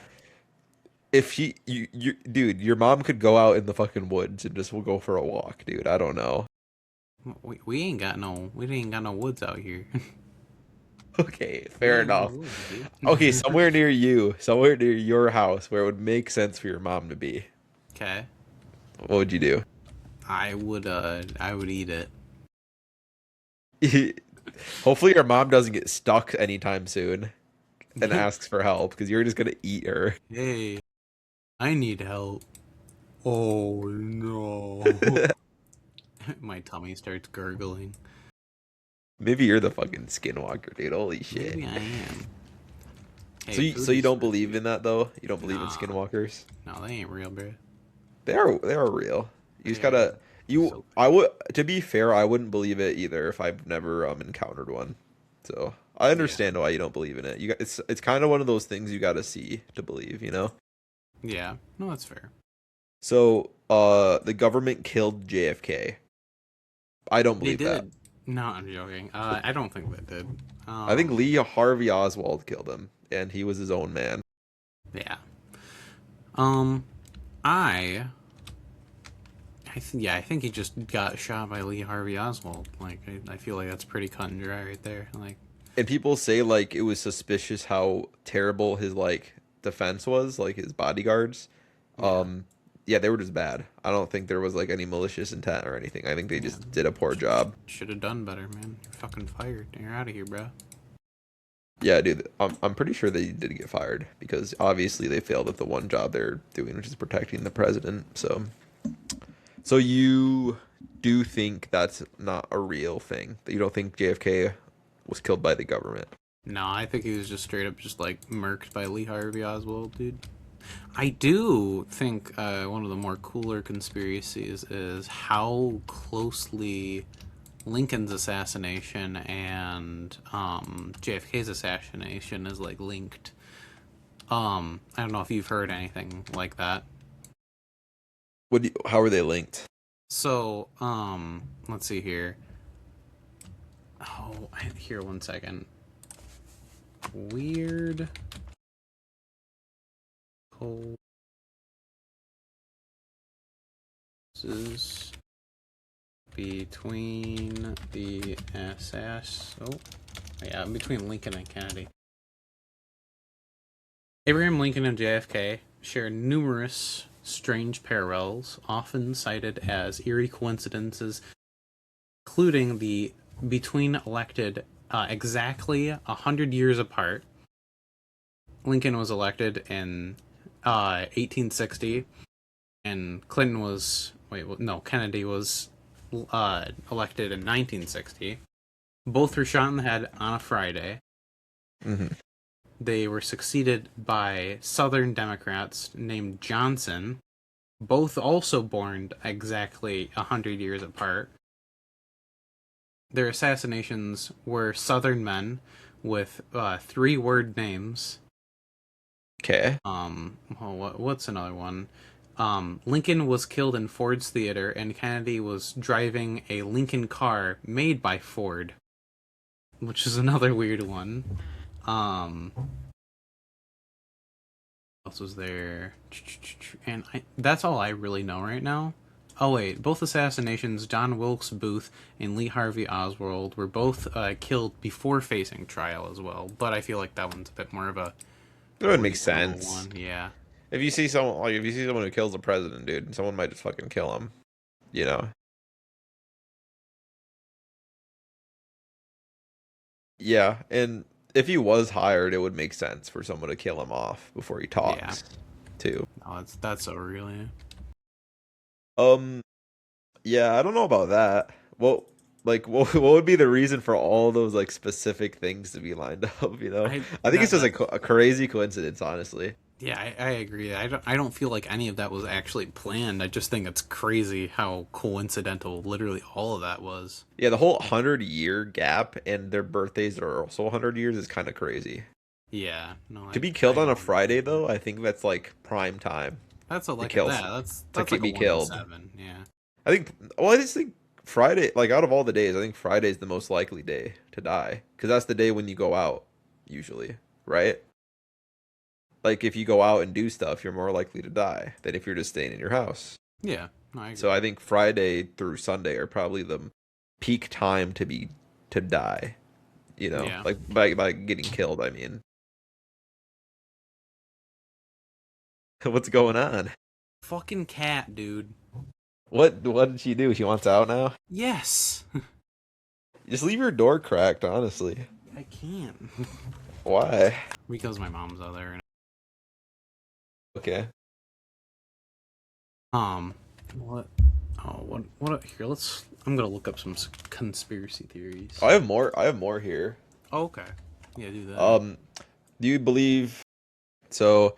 If dude, your mom could go out in the fucking woods and just will go for a walk, dude. I don't know. We ain't got no woods out here. Okay, We fair ain't got no enough. woods, Okay, dude. somewhere near your house where it would make sense for your mom to be. Okay, What would you do? I would eat it. Hopefully your mom doesn't get stuck anytime soon and asks for help because you're just gonna eat her. Hey, I need help. Oh no. My tummy starts gurgling. Maybe you're the fucking skinwalker, dude. Holy shit. Maybe I am. So Hey, you, food so you is don't for believe you. in that though? You don't believe in Nah, skinwalkers? no, they ain't real, bro. They are real. You just They are gotta you so I fake. would to be fair, I wouldn't believe it either if I've never encountered one. So I Yeah, understand why you don't believe in it. It's kind of one of those things you gotta see to believe, you know? yeah. No, that's fair. So the government killed JFK. I don't They believe that. did. No, I'm joking. I don't think they did. I think Um, Lee Harvey Oswald killed him, and he was his own man. yeah. Um, I, I think he just got shot by Lee Harvey Oswald. Like, I feel like that's pretty cut and dry right there. Like, And people say like it was suspicious how terrible his like defense was, like his bodyguards. yeah, Um, yeah, they were just bad. I don't think there was like any malicious intent or anything. I think they yeah. just did a poor job. Should have done better, man. You're fucking fired. You're out of here, bro. Yeah, dude, I'm pretty sure they did get fired because obviously they failed at the one job they're doing, which is protecting the president. So you do think that's not a real thing? That you don't think JFK was killed by the government? No, I think he was just straight up just like murked by Lee Harvey Oswald, dude. I do think one of the more cooler conspiracies is how closely Lincoln's assassination and JFK's assassination is like linked. I don't know if you've heard anything like that. How are they linked? So, let's see here. Oh, here, one second. Weird closes between the SS. Oh, yeah, between Lincoln and Kennedy. Abraham Lincoln and JFK share numerous strange parallels, often cited as eerie coincidences, including the between elected exactly 100 years apart. Lincoln was elected in 1860, and Clinton was Kennedy was elected in 1960. Both were shot in the head on a Friday. Hmm. They were succeeded by Southern Democrats named Johnson, both also born exactly 100 years apart. Their assassinations were Southern men with three-word names. Okay. What's another one? Lincoln was killed in Ford's Theater, and Kennedy was driving a Lincoln car made by Ford, which is another weird one. What else was there? And that's all I really know right now. Oh wait, both assassinations, John Wilkes Booth and Lee Harvey Oswald, were both killed before facing trial as well. But I feel like that one's a bit more of a That would make reasonable sense. one. Yeah. If you see someone like if you see someone who kills the president, dude, someone might just fucking kill him. You know? Yeah, and if he was hired, it would make sense for someone to kill him off before he Yeah. talks, too. No, that's so really. Um, yeah, I don't know about that. Well, like, what would be the reason for all those like specific things to be lined up? You know, I I think it's that just that a crazy coincidence, honestly. Yeah, I agree. I don't feel like any of that was actually planned. I just think it's crazy how coincidental literally all of that was. Yeah, the whole 100-year gap and their birthdays are also 100 years is kind of crazy. Yeah, no, To be I killed on a agree. Friday, though, I think that's like prime time That's a to like kill that. That's to that's like a be one in killed. seven. Yeah. I think. Well, I just think Friday, like out of all the days, I think Friday is the most likely day to die because that's the day when you go out, usually, right? Like if you go out and do stuff, you're more likely to die than if you're just staying in your house. Yeah, no, I So agree. I think Friday through Sunday are probably the peak time to die. You know, Yeah. like by getting killed. I mean, what's going on? Fucking cat, dude. What did she do? She wants out now. Yes. Just leave your door cracked. Honestly, I can. why? Because my mom's out there. Okay. Um, what? Oh, what? Here, let's. I'm gonna look up some conspiracy theories. I have more. I have more here. Oh, okay. Yeah, do that. Um, do you believe so?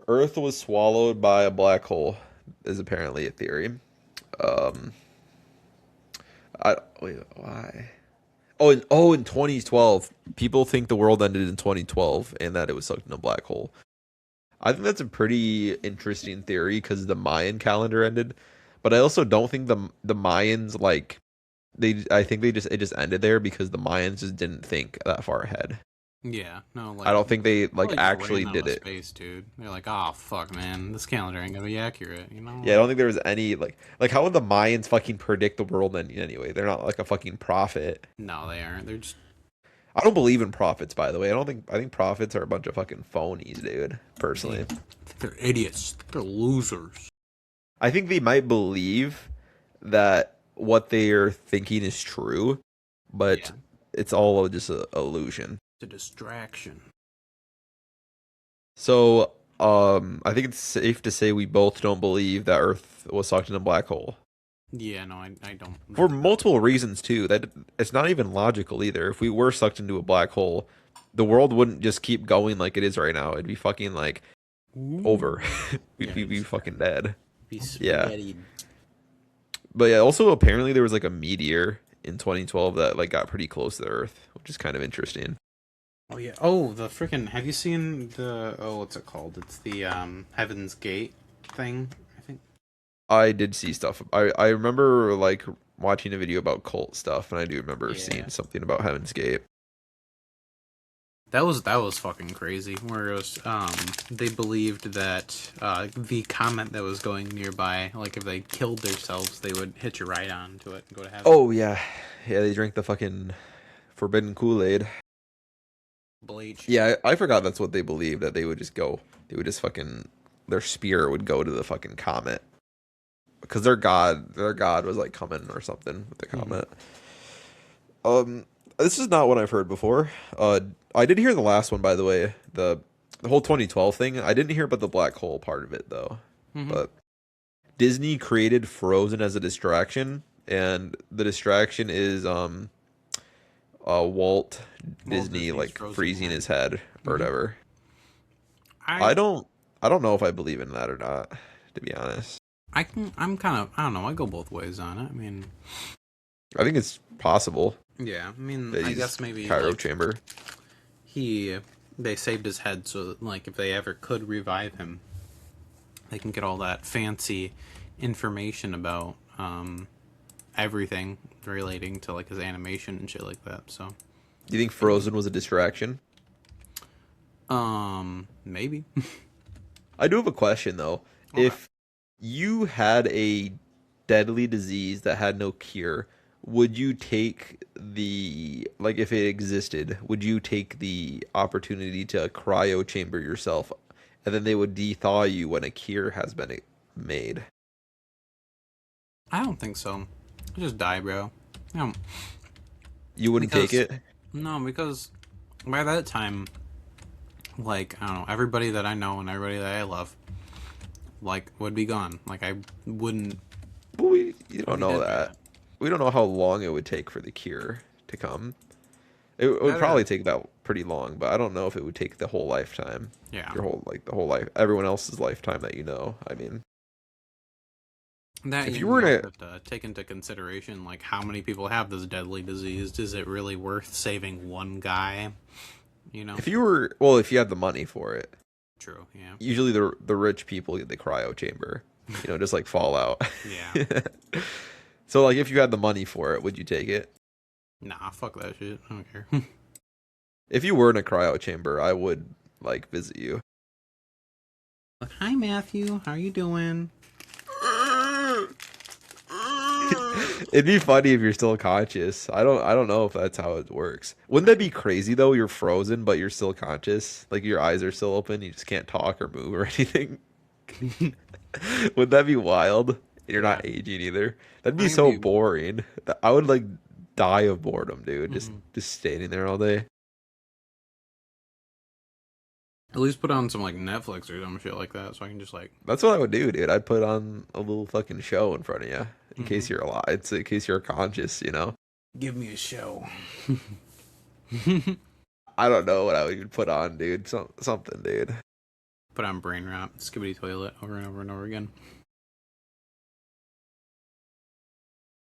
Earth was swallowed by a black hole is apparently a theory. Um, I wait, why? In 2012, people think the world ended in 2012 and that it was sucked in a black hole. I think that's a pretty interesting theory because the Mayan calendar ended, but I also don't think the Mayans like they. I think it just ended there because the Mayans just didn't think that far ahead. Yeah, no, I don't think they like probably just actually ran out did of it. space, dude. They're like, oh fuck, man, this calendar ain't gonna be accurate. You know, Yeah, I don't think there was any like how would the Mayans fucking predict the world ending anyway? They're not like a fucking prophet. no, they aren't. They're just I don't believe in prophets, by the way. I think prophets are a bunch of fucking phonies, dude. Personally, they're idiots. They're losers. I think they might believe that what they are thinking is true, but Yeah, it's all just a illusion. it's a distraction. So, I think it's safe to say we both don't believe that Earth was sucked in a black hole. Yeah, no, I don't. For multiple reasons too. That it's not even logical either. If we were sucked into a black hole, the world wouldn't just keep going like it is right now. It'd be fucking like over. Yeah, We'd be fucking dead. be Yeah. spaghetti. But yeah, also apparently there was like a meteor in 2012 that like got pretty close to the Earth, which is kind of interesting. Oh yeah. Oh, the freaking. Have you seen the? Oh, what's it called? It's the Heaven's Gate thing. I think I did see stuff. I remember like watching a video about cult stuff, and I do remember Yeah. seeing something about Heaven's Gate. that was fucking crazy. Where it was they believed that the comet that was going nearby, like if they killed themselves, they would hitch a ride on to it and go to heaven. Oh yeah, yeah. They drank the fucking forbidden Kool-Aid. Bleach. Yeah, I forgot that's what they believed, that they would just go, they would just fucking, their spear would go to the fucking comet. Because their god was like coming or something with the Hmm. comet. This is not what I've heard before. I did hear the last one, by the way, the whole 2012 thing. I didn't hear about the black hole part of it though. Hmm. But Disney created Frozen as a distraction, and the distraction is Walt Walt Disney Disney's like frozen freezing head. his head or Hmm. whatever. I I don't I don't know if I believe in that or not, to be honest. I'm kind of, I don't know. I go both ways on it. I mean, I think it's possible yeah. I mean, that I he's guess maybe cryo like chamber. he they saved his head so that, like, if they ever could revive him, they can get all that fancy information about everything relating to like his animation and shit like that. So, Do you think Frozen was a distraction? maybe. I do have a question though. Okay. If you had a deadly disease that had no cure, would you take the like if it existed, would you take the opportunity to cryo chamber yourself and then they would de-thaw you when a cure has been made? I don't think so. I just die, bro. No, You wouldn't take because it? no, because by that time, like, I don't know, everybody that I know and everybody that I love, like, would be gone. Like, I wouldn't Well, you would don't be know dead by that. that. We don't know how long it would take for the cure to come. It would That or probably take that pretty long, but I don't know if it would take the whole lifetime. yeah, Your whole like the whole life, everyone else's lifetime that you know. I mean, that if you you were in also a have to take into consideration like how many people have this deadly disease. Is it really worth saving one guy? You know. if you were well, if you had the money for it, True. Yeah. usually the rich people get the cryo chamber, just like Fallout. Yeah. So like if you had the money for it, would you take it? Nah. Fuck that shit. I don't care. If you were in a cryo chamber, I would like visit you. Like, hi Matthew, how you doing? It'd be funny if you're still conscious. I don't know if that's how it works. Wouldn't that be crazy though? You're frozen, but you're still conscious. Like your eyes are still open. You just can't talk or move or anything. Would that be wild? You're Yeah. not aging either. That'd I be think so we. boring. I would like die of boredom, dude. Just Mhm. just standing there all day. At least put on some like Netflix or some shit like that, so I can just like. That's what I would do, dude. I'd put on a little fucking show in front of you in case Mhm. you're alive, in case you're conscious. Give me a show. I don't know what I would even put on, dude. Something, dude. Put on Brain Rot, Skibbity Toilet over and over and over again.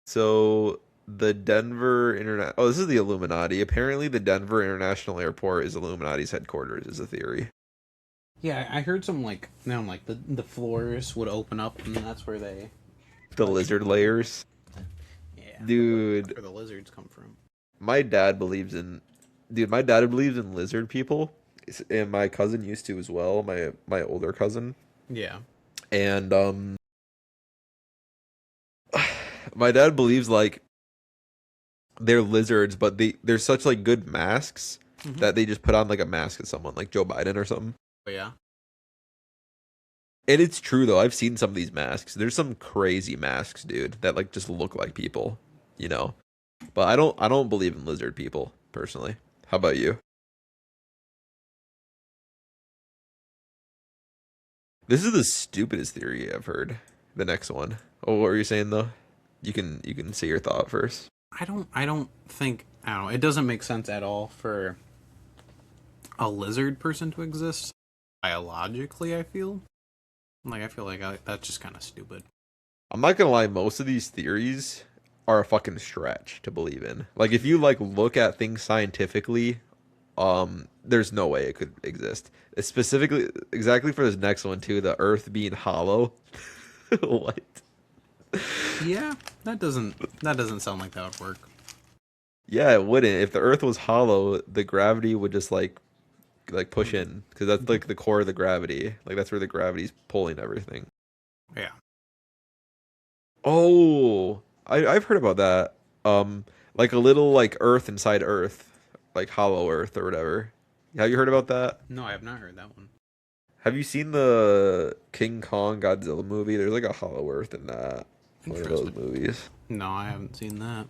So the Denver Internet. Oh, this is the Illuminati. Apparently, the Denver International Airport is Illuminati's headquarters. Is a theory. Yeah, I heard some like now like the floors would open up and that's where they The like lizard layers, yeah dude. where the lizards come from. My dad believes in, dude. My dad believes in lizard people, and my cousin used to as well. My older cousin, Yeah. and my dad believes like they're lizards, but they're such like good masks Mm-hmm. that they just put on like a mask of someone, like Joe Biden or something. But yeah. And it's true though. I've seen some of these masks. There's some crazy masks, dude, that like just look like people, you know. But I don't believe in lizard people personally. How about you? This is the stupidest theory I've heard. The next one. Oh, what were you saying though? You can say your thought first. I don't think I don't know. It doesn't make sense at all for a lizard person to exist biologically. I feel like that's just kind of stupid. I'm not gonna lie, most of these theories are a fucking stretch to believe in. Like if you like look at things scientifically, there's no way it could exist. Specifically exactly for this next one too, the earth being hollow. What? Yeah, that doesn't sound like that would work. Yeah, it wouldn't. If the earth was hollow, the gravity would just like push in because that's like the core of the gravity. Like that's where the gravity's pulling everything. Yeah. Oh, I've heard about that. Like a little like Earth inside Earth, like hollow Earth or whatever. Have you heard about that? No, I have not heard that one. Have you seen the King Kong Godzilla movie? There's like a hollow Earth in that one of those Interesting. movies. No, I haven't seen that.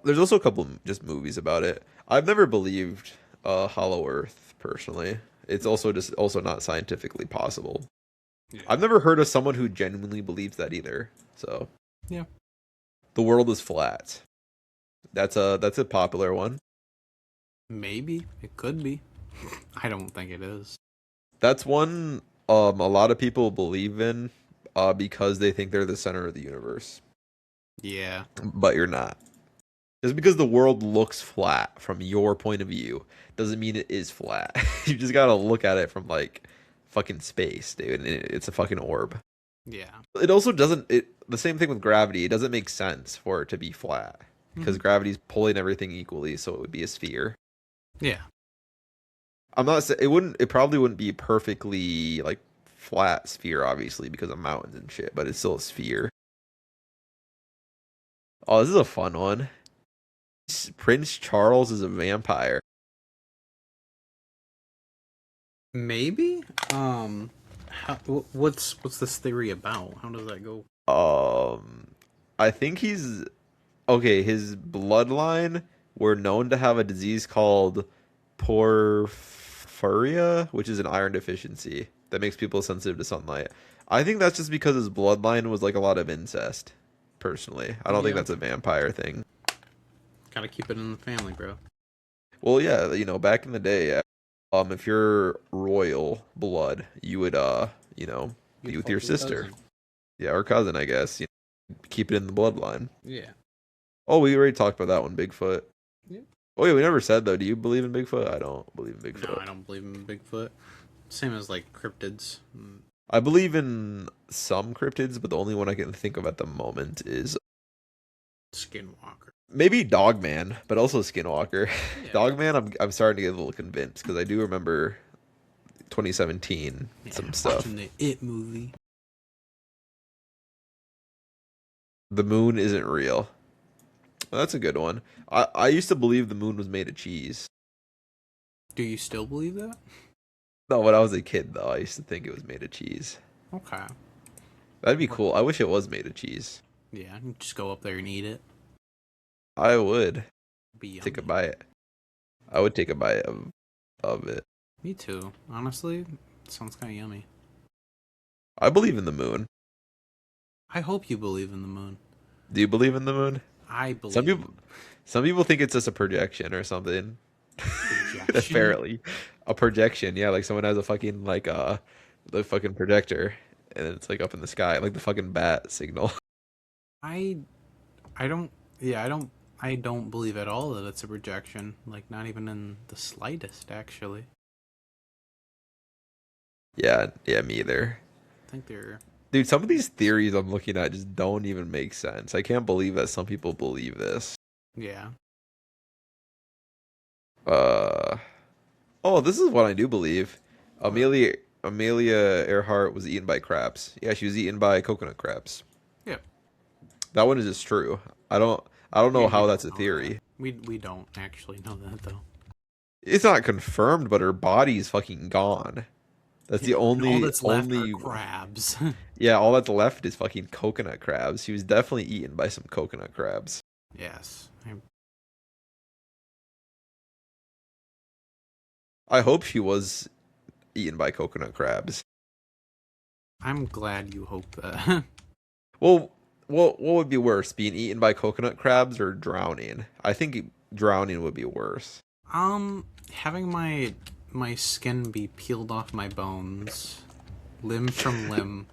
There's also a couple just movies about it. I've never believed hollow Earth personally. It's also not scientifically possible. Yeah. I've never heard of someone who genuinely believes that either. So Yeah. the world is flat. That's a popular one. Maybe it could be. I don't think it is. That's one a lot of people believe in because they think they're the center of the universe, Yeah. but you're not. Just because the world looks flat from your point of view doesn't mean it is flat. You just gotta look at it from like fucking space, dude. And it's a fucking orb. Yeah. It also doesn't. It the same thing with gravity. It doesn't make sense for it to be flat because Hmm. gravity's pulling everything equally, so it would be a sphere. Yeah. I'm not saying it wouldn't. It probably wouldn't be a perfectly like flat sphere, obviously, because of mountains and shit. But it's still a sphere. Oh, this is a fun one. Prince Charles is a vampire. Maybe. How, what's this theory about? How does that go? Um, I think he's okay. His bloodline were known to have a disease called porphyria, which is an iron deficiency that makes people sensitive to sunlight. I think that's just because his bloodline was like a lot of incest. Personally, I don't think Yeah. that's a vampire thing. Gotta keep it in the family, bro. Well, yeah, back in the day, if you're royal blood, you would be You'd with fuck your your sister. cousin. Yeah, or cousin, I guess. Keep it in the bloodline. Yeah. Oh, we already talked about that one, Bigfoot. Yeah. Oh yeah, we never said though. Do you believe in Bigfoot? I don't believe in No, Bigfoot. I don't believe in Bigfoot. Same as like cryptids. I believe in some cryptids, but the only one I can think of at the moment is Skinwalker. maybe Dogman, but also Skinwalker. Yeah. Dogman, I'm starting to get a little convinced because I do remember 2017 Yeah. some stuff. Watching the It movie. The moon isn't real. Well, that's a good one. I used to believe the moon was made of cheese. Do you still believe that? No, when I was a kid though, I used to think it was made of cheese. Okay. That'd be cool. I wish it was made of cheese. Yeah, you just go up there and eat it. I would Be take a yummy. bite. I would take a bite of it. Me too. Honestly, sounds kind of yummy. I believe in the moon. I hope you believe in the moon. Do you believe in the moon? I Some believe in people some people think it's just a projection or something. projection. Apparently. A projection, yeah, like someone has a fucking like the fucking projector and it's like up in the sky, like the fucking bat signal. I I don't. Yeah, I don't believe at all that it's a projection. Like not even in the slightest, actually. Yeah, yeah, me either. I think they're. Dude, some of these theories I'm looking at just don't even make sense. I can't believe that some people believe this. Yeah. Uh Oh, this is what I do believe. What? Amelia Earhart was eaten by crabs. Yeah, she was eaten by coconut crabs. Yeah. That one is just true. I don't know We how that's don't a know that. theory. We don't actually know that though. It's not confirmed, but her body's fucking gone. That's the And all only that's left are only crabs. yeah, all that's left is fucking coconut crabs. She was definitely eaten by some coconut crabs. Yes. I hope she was eaten by coconut crabs. I'm glad you hope that. Well, what would be worse, being eaten by coconut crabs or drowning? I think drowning would be worse. Having my skin be peeled off my bones, limb from limb,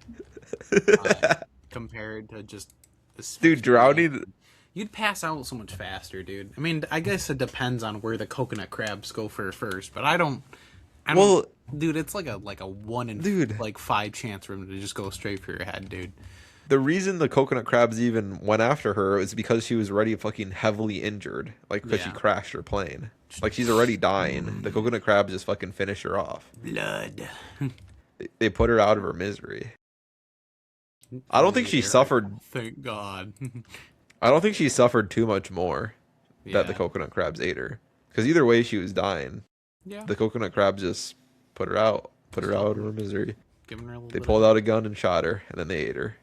compared to just Dude, asphyxiating. drowning. You'd pass out so much faster, dude. I mean, I guess it depends on where the coconut crabs go for first, but I don't, Well, dude. It's like a one in dude, like five chance for him to just go straight for your head, dude. the reason the coconut crabs even went after her is because she was already fucking heavily injured, like because she Yeah, crashed her plane. Like she's already dying. The coconut crabs just fucking finish her off. blood. They put her out of her misery. I don't think she There, suffered. thank God. I don't think she suffered too much more that the Yeah, coconut crabs ate her. Because either way, she was dying. yeah. The coconut crabs just put her out of her misery. Giving her a little They bit pulled of. out a gun and shot her, and then they ate her.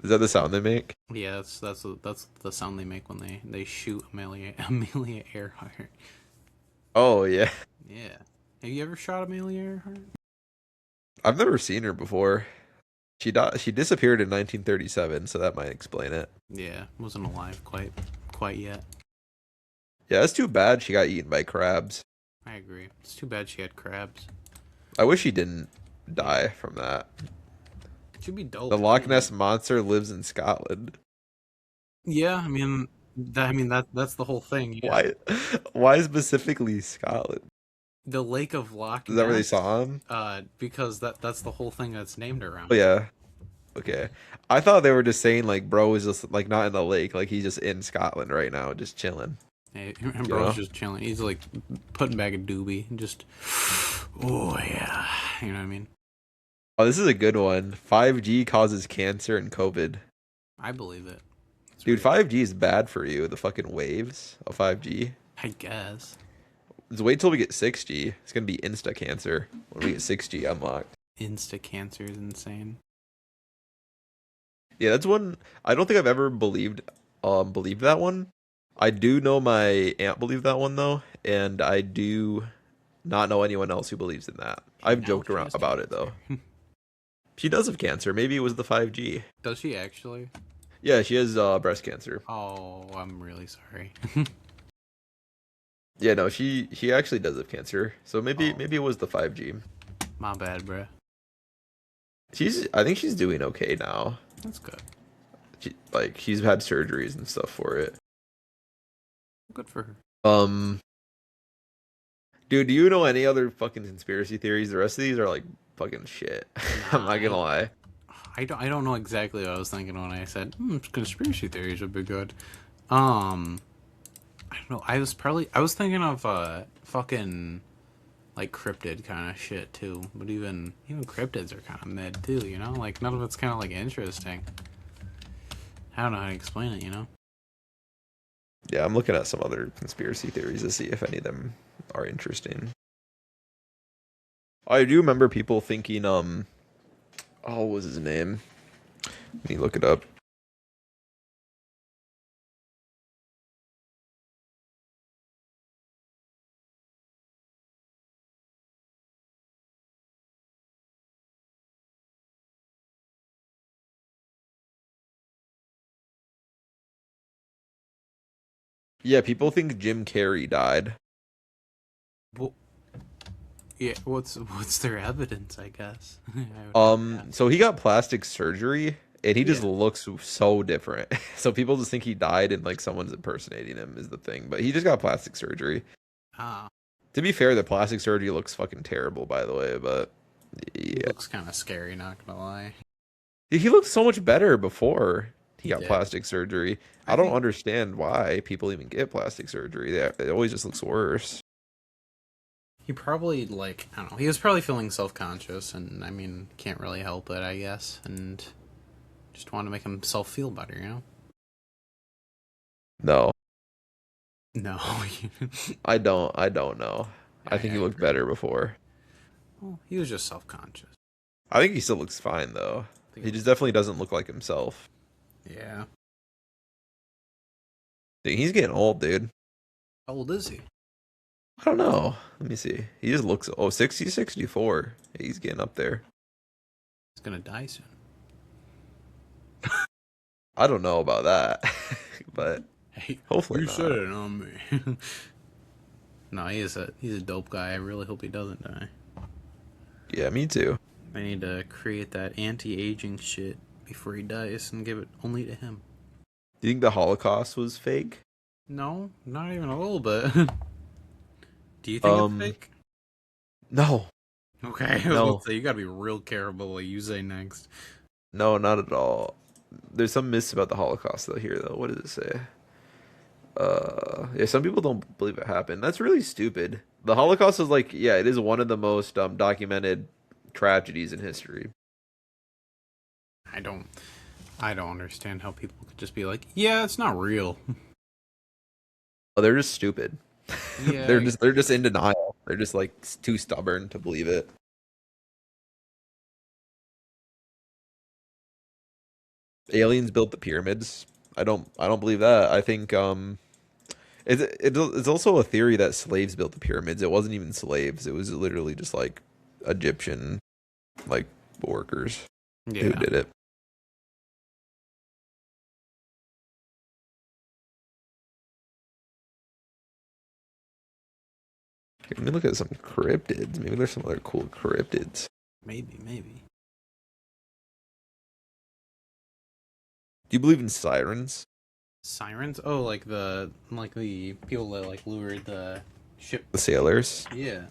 Is that the sound they make? Yeah, that's the sound they make when they shoot Amelia Earhart. Oh yeah, Yeah. Have you ever shot Amelia Earhart? I've never seen her before. She died. She disappeared in 1937, so that might explain it. Yeah, wasn't alive quite yet. Yeah, it's too bad she got eaten by crabs. I agree. It's too bad she had crabs. I wish she didn't die from that. She'd be The dope. Loch Ness monster lives in Scotland. Yeah, that's the whole thing. Yeah, Why? Why specifically Scotland? the Lake of Loch Is that where they Ness. saw him? Because that's the whole thing that's named Oh around it. yeah. Okay. I thought they were just saying like bro is just like not in the lake, like he's just in Scotland right now, just chilling. Hey, and You bro's know? just chilling. He's like putting back a doobie and just, oh yeah, you know what I mean. Oh, this is a good one. 5G causes cancer and COVID. I believe it. It's Dude, real. 5G is bad for you. The fucking waves of 5G. I guess. Just wait till we get 6G. It's gonna be insta cancer when we get 6G unlocked. Insta cancer is insane. Yeah, that's one I don't think I've ever believed that one. I do know my aunt believed that one though, and I do not know anyone else who believes in that. And I've now joked she around has about it cancer. though. She does have cancer. Maybe it was the 5G. Does she actually? Yeah, she has breast cancer. Oh, I'm really sorry. Yeah, no, she actually does have cancer. So maybe Oh, maybe it was the 5G. my bad, bruh. I think she's doing okay now. That's good. She's had surgeries and stuff for it. Good for her. Um, dude, do you know any other fucking conspiracy theories? The rest of these are like fucking shit. I'm Nah, not gonna lie. I don't know exactly what I was thinking when I said conspiracy theories would be good. I don't know. I was thinking of fucking like cryptid kind of shit too. But even cryptids are kind of mid too. You know, like none of it's kind of like interesting. I don't know how to explain it. You know. Yeah, I'm looking at some other conspiracy theories to see if any of them are interesting. I do remember people thinking, oh, what was his name? Let me look it up. Yeah, people think Jim Carrey died. Well, yeah. What's their evidence? I guess. I would have to ask. So he got plastic surgery and he just Yeah. looks so different. So people just think he died and like someone's impersonating him is the thing. But he just got plastic surgery. Ah, To be fair, the plastic surgery looks fucking terrible, by the way. But he yeah, looks kind of scary. Not gonna lie. he looked so much better before he He got did. plastic surgery. I I don't think understand why people even get plastic surgery. It always just looks worse. he probably like I don't know. He was probably feeling self-conscious, and I mean, can't really help it, I guess, and just wanted to make himself feel better, you know? No, No, I don't know. I think I he looked agree. better before. Well, he was just self-conscious. I think he still looks fine though. I think He it just was, definitely doesn't look like himself. yeah. Dude, he's getting old, dude. How old is he? I don't know. Let me see. He just looks 60, 64. He's getting up there. He's gonna die soon. I don't know about that. But Hey, hopefully you said not. it on me. No, he's a dope guy. I really hope he doesn't die. Yeah, me too. I need to create that anti-aging shit before he dies and give it only to him. Do you think the Holocaust was fake? No, not even a little bit. Do you think it's Um, fake? no. Okay, I was about No. to say you gotta be real careful what you say next. No, not at all. There's some myths about the Holocaust though here though. What does it say? Yeah, some people don't believe it happened. That's really stupid. The Holocaust is like, yeah, it is one of the most documented tragedies in history. I don't, I don't understand how people could just be like, yeah, it's not real. Oh, they're just stupid. Yeah, They're just in denial. They're just like too stubborn to believe it. Aliens built the pyramids. I don't believe that. I think it's also a theory that slaves built the pyramids. It wasn't even slaves. It was literally just like Egyptian like workers. Who Yeah. did it? Let me look at some cryptids. Maybe there's some other cool cryptids. Maybe, maybe. Do you believe in sirens? Sirens? Oh, like the people that like lure the ship. The sailors? Yeah.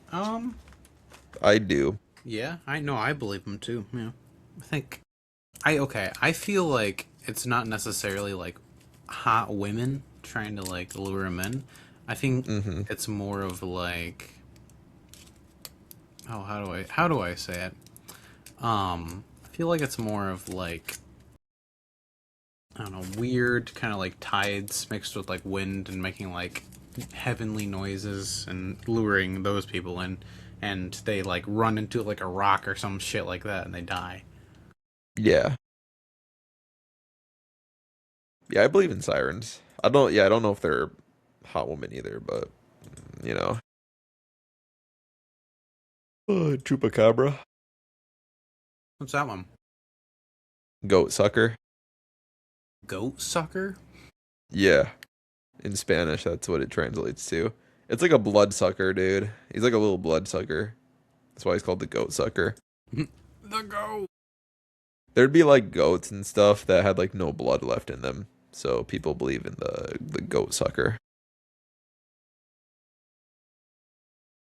I do. Yeah. I know. I believe them too. Yeah. I think. I feel like it's not necessarily like hot women trying to like lure him in. I think Mm-hmm. it's more of like, oh, how do I say it? I feel like it's more of like, I don't know, weird kind of like tides mixed with like wind and making like heavenly noises and luring those people in, and they like run into like a rock or some shit like that and they die. Yeah. Yeah, I believe in sirens. I don't. Yeah, I don't know if they're hot women either, but you know. Chupacabra. What's that one? Goat sucker. Goat sucker? Yeah. In Spanish, that's what it translates to. It's like a blood sucker, dude. He's like a little blood sucker. That's why he's called the goat sucker. The goat. There'd be like goats and stuff that had like no blood left in them. So people believe in the goat sucker.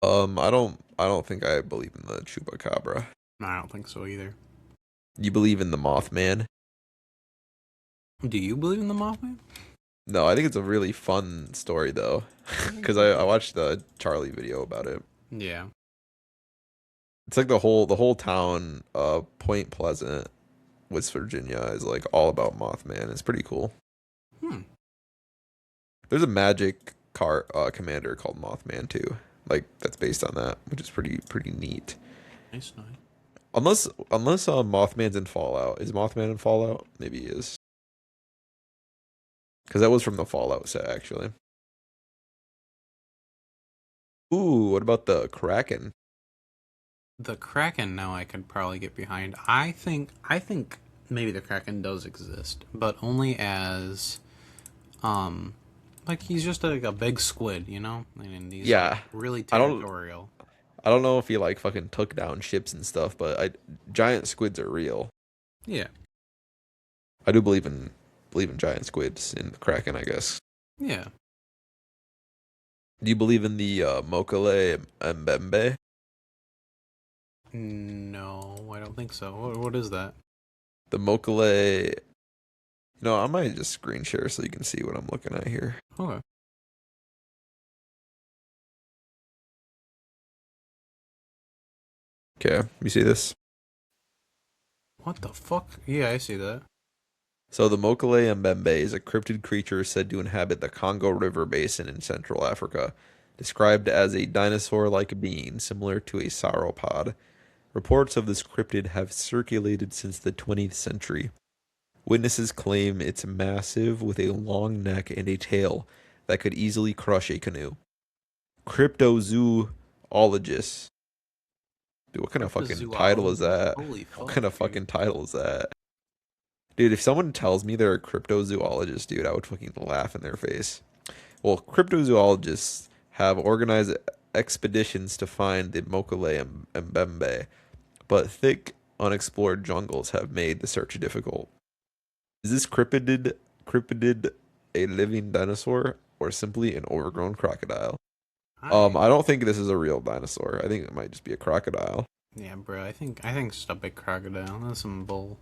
I don't think I believe in the chupacabra. No, I don't think so either. You believe in the Mothman? Do you believe in the Mothman? No, I think it's a really fun story though, because I watched the Charlie video about it. Yeah. It's like the whole town of Point Pleasant, West Virginia, is like all about Mothman. It's pretty cool. Hmm. There's a magic car commander called Mothman too, like that's based on that, which is pretty neat. Nice, nice. Unless Mothman's in Fallout. Is Mothman in Fallout? Maybe he is, because that was from the Fallout set actually. Ooh, what about the Kraken? The Kraken now I could probably get behind. I think maybe the Kraken does exist, but only as um like he's just like a big squid, you know? And he's like Yeah, really I don't territorial. I don't know if he like fucking took down ships and stuff, but giant squids are real. Yeah. I do believe in giant squids in the Kraken, I guess. Yeah. Do you believe in the Mokele Mbembe? No, I don't think so. What is that? The Mokele. No, I might just screen share so you can see what I'm looking at here. Okay. Okay, you see this? What the fuck? Yeah, I see that. So the Mokele Mbembe is a cryptid creature said to inhabit the Congo River basin in Central Africa, described as a dinosaur-like being similar to a sauropod. Reports of this cryptid have circulated since the 20th century. Witnesses claim it's massive with a long neck and a tail that could easily crush a canoe. Cryptozoologists. Dude, what kind of fucking title is Cryptozoologist. that? Holy What fuck, kind of dude. fucking title is that? Dude, if someone tells me they're a cryptozoologist, dude, I would fucking laugh in their face. Well, cryptozoologists have organized expeditions to find the Mokele Mbembe, but thick, unexplored jungles have made the search difficult. Is this cryptid a living dinosaur or simply an overgrown crocodile? I I don't think this is a real dinosaur. I think it might just be a crocodile. Yeah, bro. I think it's just a big crocodile. That's some bull.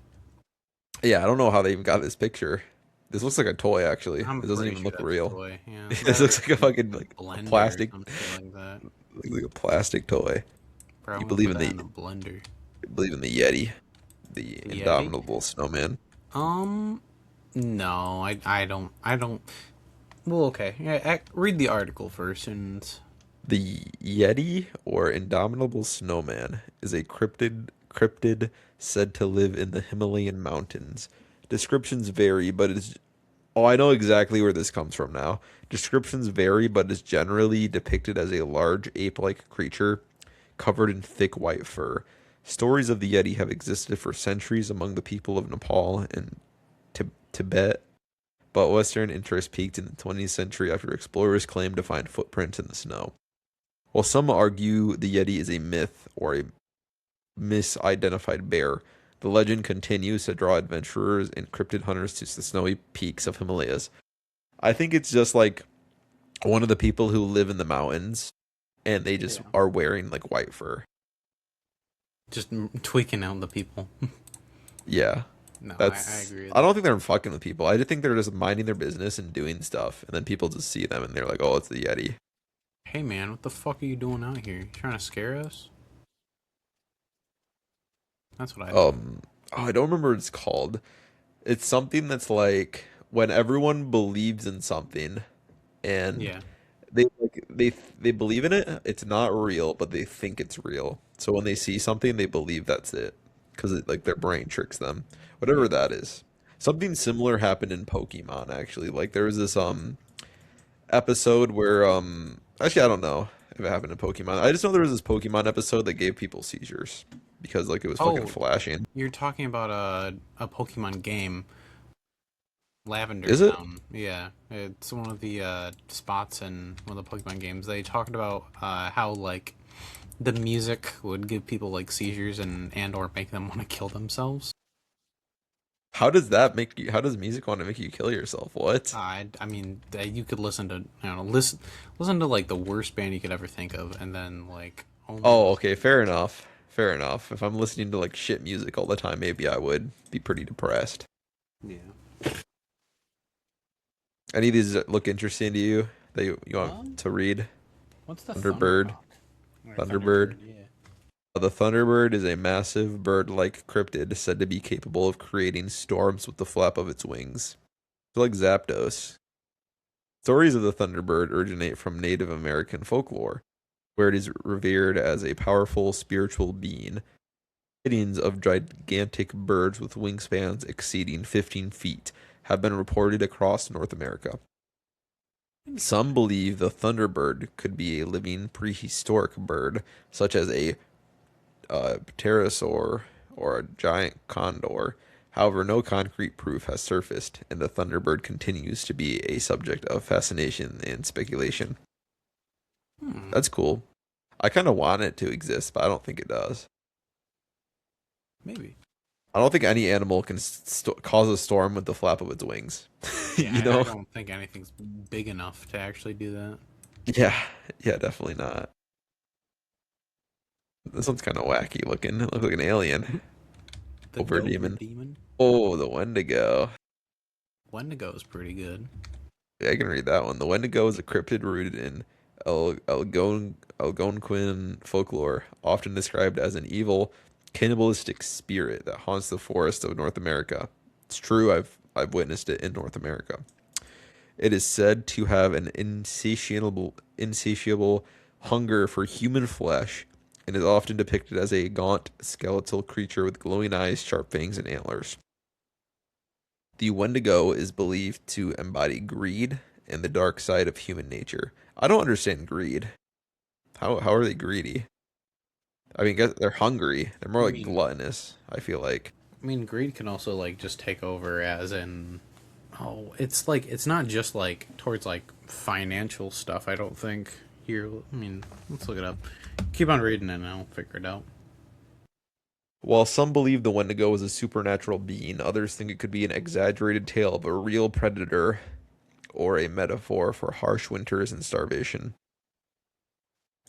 Yeah, I don't know how they even got this picture. This looks like a toy, actually. I'm This doesn't pretty even sure look that's a real. toy. Yeah, This looks like a fucking like a blender or plastic, some shit like that. like a plastic toy. Bro, I'm You gonna believe put in that the in a blender. you believe in the Yeti, the The Yeti? indomitable snowman. Um, no, I don't. Well, okay. Yeah, read the article first, and The Yeti or indomitable snowman is a cryptid said to live in the Himalayan mountains. Descriptions vary, but it's oh, I know exactly where this comes from now. Descriptions vary, but is generally depicted as a large ape-like creature covered in thick white fur. Stories of the Yeti have existed for centuries among the people of Nepal and Tibet, but Western interest peaked in the 20th century after explorers claimed to find footprints in the snow. While some argue the Yeti is a myth or a misidentified bear, the legend continues to draw adventurers and cryptid hunters to the snowy peaks of Himalayas. I think it's just like one of the people who live in the mountains and they just Yeah. are wearing like white fur. Just tweaking out the people. Yeah. No, I That's agree with I don't that. think they're fucking with people. I just think they're just minding their business and doing stuff, and then people just see them and they're like, "Oh, it's the Yeti." Hey man, what the fuck are you doing out here? You trying to scare us? That's what I think. I don't remember what it's called. It's something that's like when everyone believes in something and Yeah. they believe in it. It's not real, but they think it's real. So when they see something, they believe that's it because like their brain tricks them. Whatever Yeah. that is. Something similar happened in Pokemon actually. Like there was this episode where actually I don't know if it happened in Pokemon. I just know there was this Pokemon episode that gave people seizures because like it was fucking Oh, flashing. you're talking about a Pokemon game, Lavender Is it? Town. Yeah, it's one of the spots in one of the Pokemon games. They talked about how like the music would give people like seizures and or make them want to kill themselves. How does that make you? How does music want to make you kill yourself? What? I mean, you could listen to listen to like the worst band you could ever think of, and then like only Oh, listen. okay, fair enough. Fair enough. If I'm listening to like shit music all the time, maybe I would be pretty depressed. Yeah. Any of these look interesting to you that you want Um, to read? what's the Thunderbird. Thunderhawk or Thunderbird. Thunderbird? Yeah. The Thunderbird is a massive bird-like cryptid said to be capable of creating storms with the flap of its wings. It's like Zapdos. Stories of the Thunderbird originate from Native American folklore, where it is revered as a powerful spiritual being. Sightings of gigantic birds with wingspans exceeding 15 feet have been reported across North America. Some believe the thunderbird could be a living prehistoric bird, such as a pterosaur or a giant condor. However, no concrete proof has surfaced, and the thunderbird continues to be a subject of fascination and speculation. Hmm. That's cool. I kind of want it to exist, but I don't think it does. Maybe. I don't think any animal can cause a storm with the flap of its wings. Yeah, You I know? don't think anything's big enough to actually do that. Yeah, yeah, definitely not. This one's kind of wacky looking. It looks like an alien. The Over Dover demon. Demon. Oh, the Wendigo. Wendigo is pretty good. Yeah, I can read that one. The Wendigo is a cryptid rooted in Algonquin folklore, often described as an evil, cannibalistic spirit that haunts the forests of North America. It's true, I've witnessed it in North America. It is said to have an insatiable hunger for human flesh and is often depicted as a gaunt, skeletal creature with glowing eyes, sharp fangs, and antlers. The Wendigo is believed to embody greed and the dark side of human nature. I don't understand greed. How are they greedy? I mean, guess they're hungry. They're more I like mean, gluttonous, I feel like. greed can also like just take over, as in, oh, it's like it's not just like towards like financial stuff. I don't think. Here, let's look it up. Keep on reading and I'll figure it out. While some believe the Wendigo is a supernatural being, others think it could be an exaggerated tale of a real predator or a metaphor for harsh winters and starvation.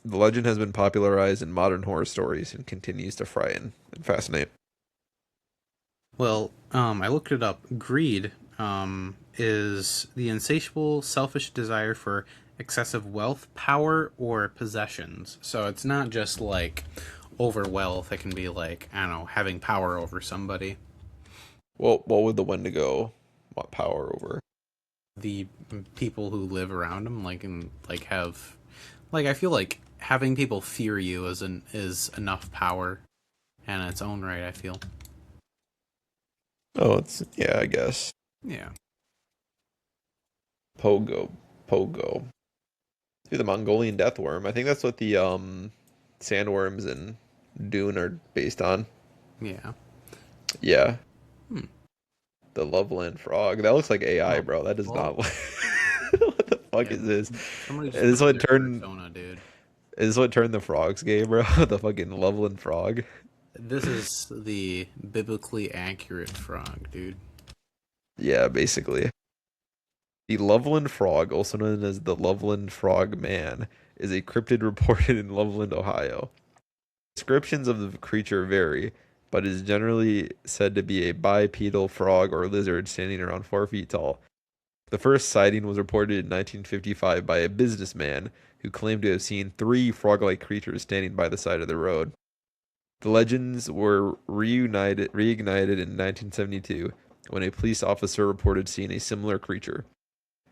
The legend has been popularized in modern horror stories and continues to frighten and fascinate. Well, I looked it up. Greed, is the insatiable, selfish desire for excessive wealth, power, or possessions. So it's not just like over wealth. It can be like, I don't know, having power over somebody. Well, what would the Wendigo want power over? The people who live around them, like, and like have, like, I feel like having people fear you is enough power in its own right. I feel. Oh, it's yeah, I guess. Yeah. Pogo, Pogo. See the Mongolian death worm. I think that's what the sandworms in Dune are based on. Yeah. Yeah, Hmm. the Loveland frog. That looks like AI, Oh, bro. That does well, not. What the fuck yeah. is this? Somebody just Is put this up what their turned? persona, dude. Is this what turned the frogs gay, bro? The fucking Loveland frog. This is the biblically accurate frog, dude. Yeah, basically. The Loveland frog, also known as the Loveland frog man, is a cryptid reported in Loveland, Ohio. Descriptions of the creature vary, but is generally said to be a bipedal frog or lizard standing around 4 feet tall. The first sighting was reported in 1955 by a businessman who claimed to have seen three frog-like creatures standing by the side of the road. The legends were reignited in 1972 when a police officer reported seeing a similar creature.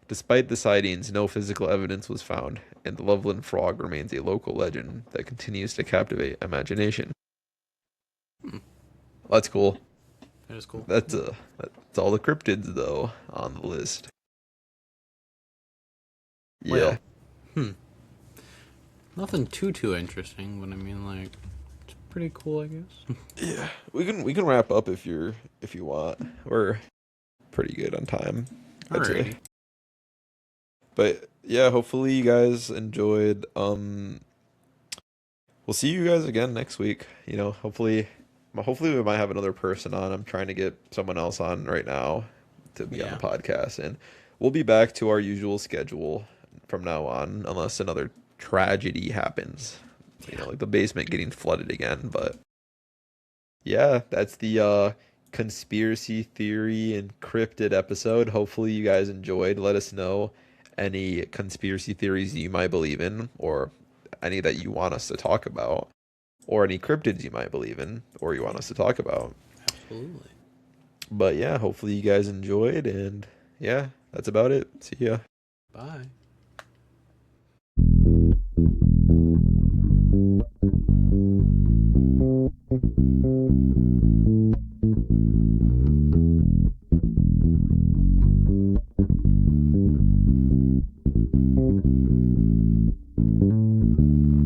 Despite the sightings, no physical evidence was found, and the Loveland Frog remains a local legend that continues to captivate imagination. Hmm. That's cool. That is cool. That's all the cryptids though on the list. Yeah. Well, hmm. Nothing too interesting, but I mean, like, it's pretty cool, I guess. Yeah. We can wrap up if you want. We're pretty good on time, I'd say. Alrighty. But yeah, hopefully you guys enjoyed. We'll see you guys again next week. Hopefully we might have another person on. I'm trying to get someone else on right now to be on the Yeah. podcast, and we'll be back to our usual schedule from now on, unless another tragedy happens. Yeah. Like the basement getting flooded again. But yeah, that's the conspiracy theory and cryptid episode. Hopefully you guys enjoyed. Let us know any conspiracy theories you might believe in, or any that you want us to talk about, or any cryptids you might believe in, or you want us to talk about. Absolutely. But yeah, hopefully you guys enjoyed, and yeah, that's about it. See ya. Bye.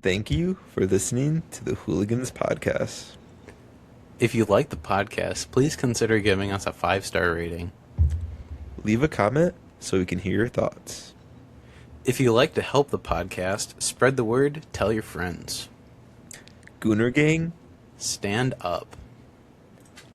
Thank you for listening to the Hooligans podcast. If you like the podcast, please consider giving us a 5-star rating. Leave a comment so we can hear your thoughts. If you like to help the podcast, spread the word, tell your friends. Gooner Gang, Stand up.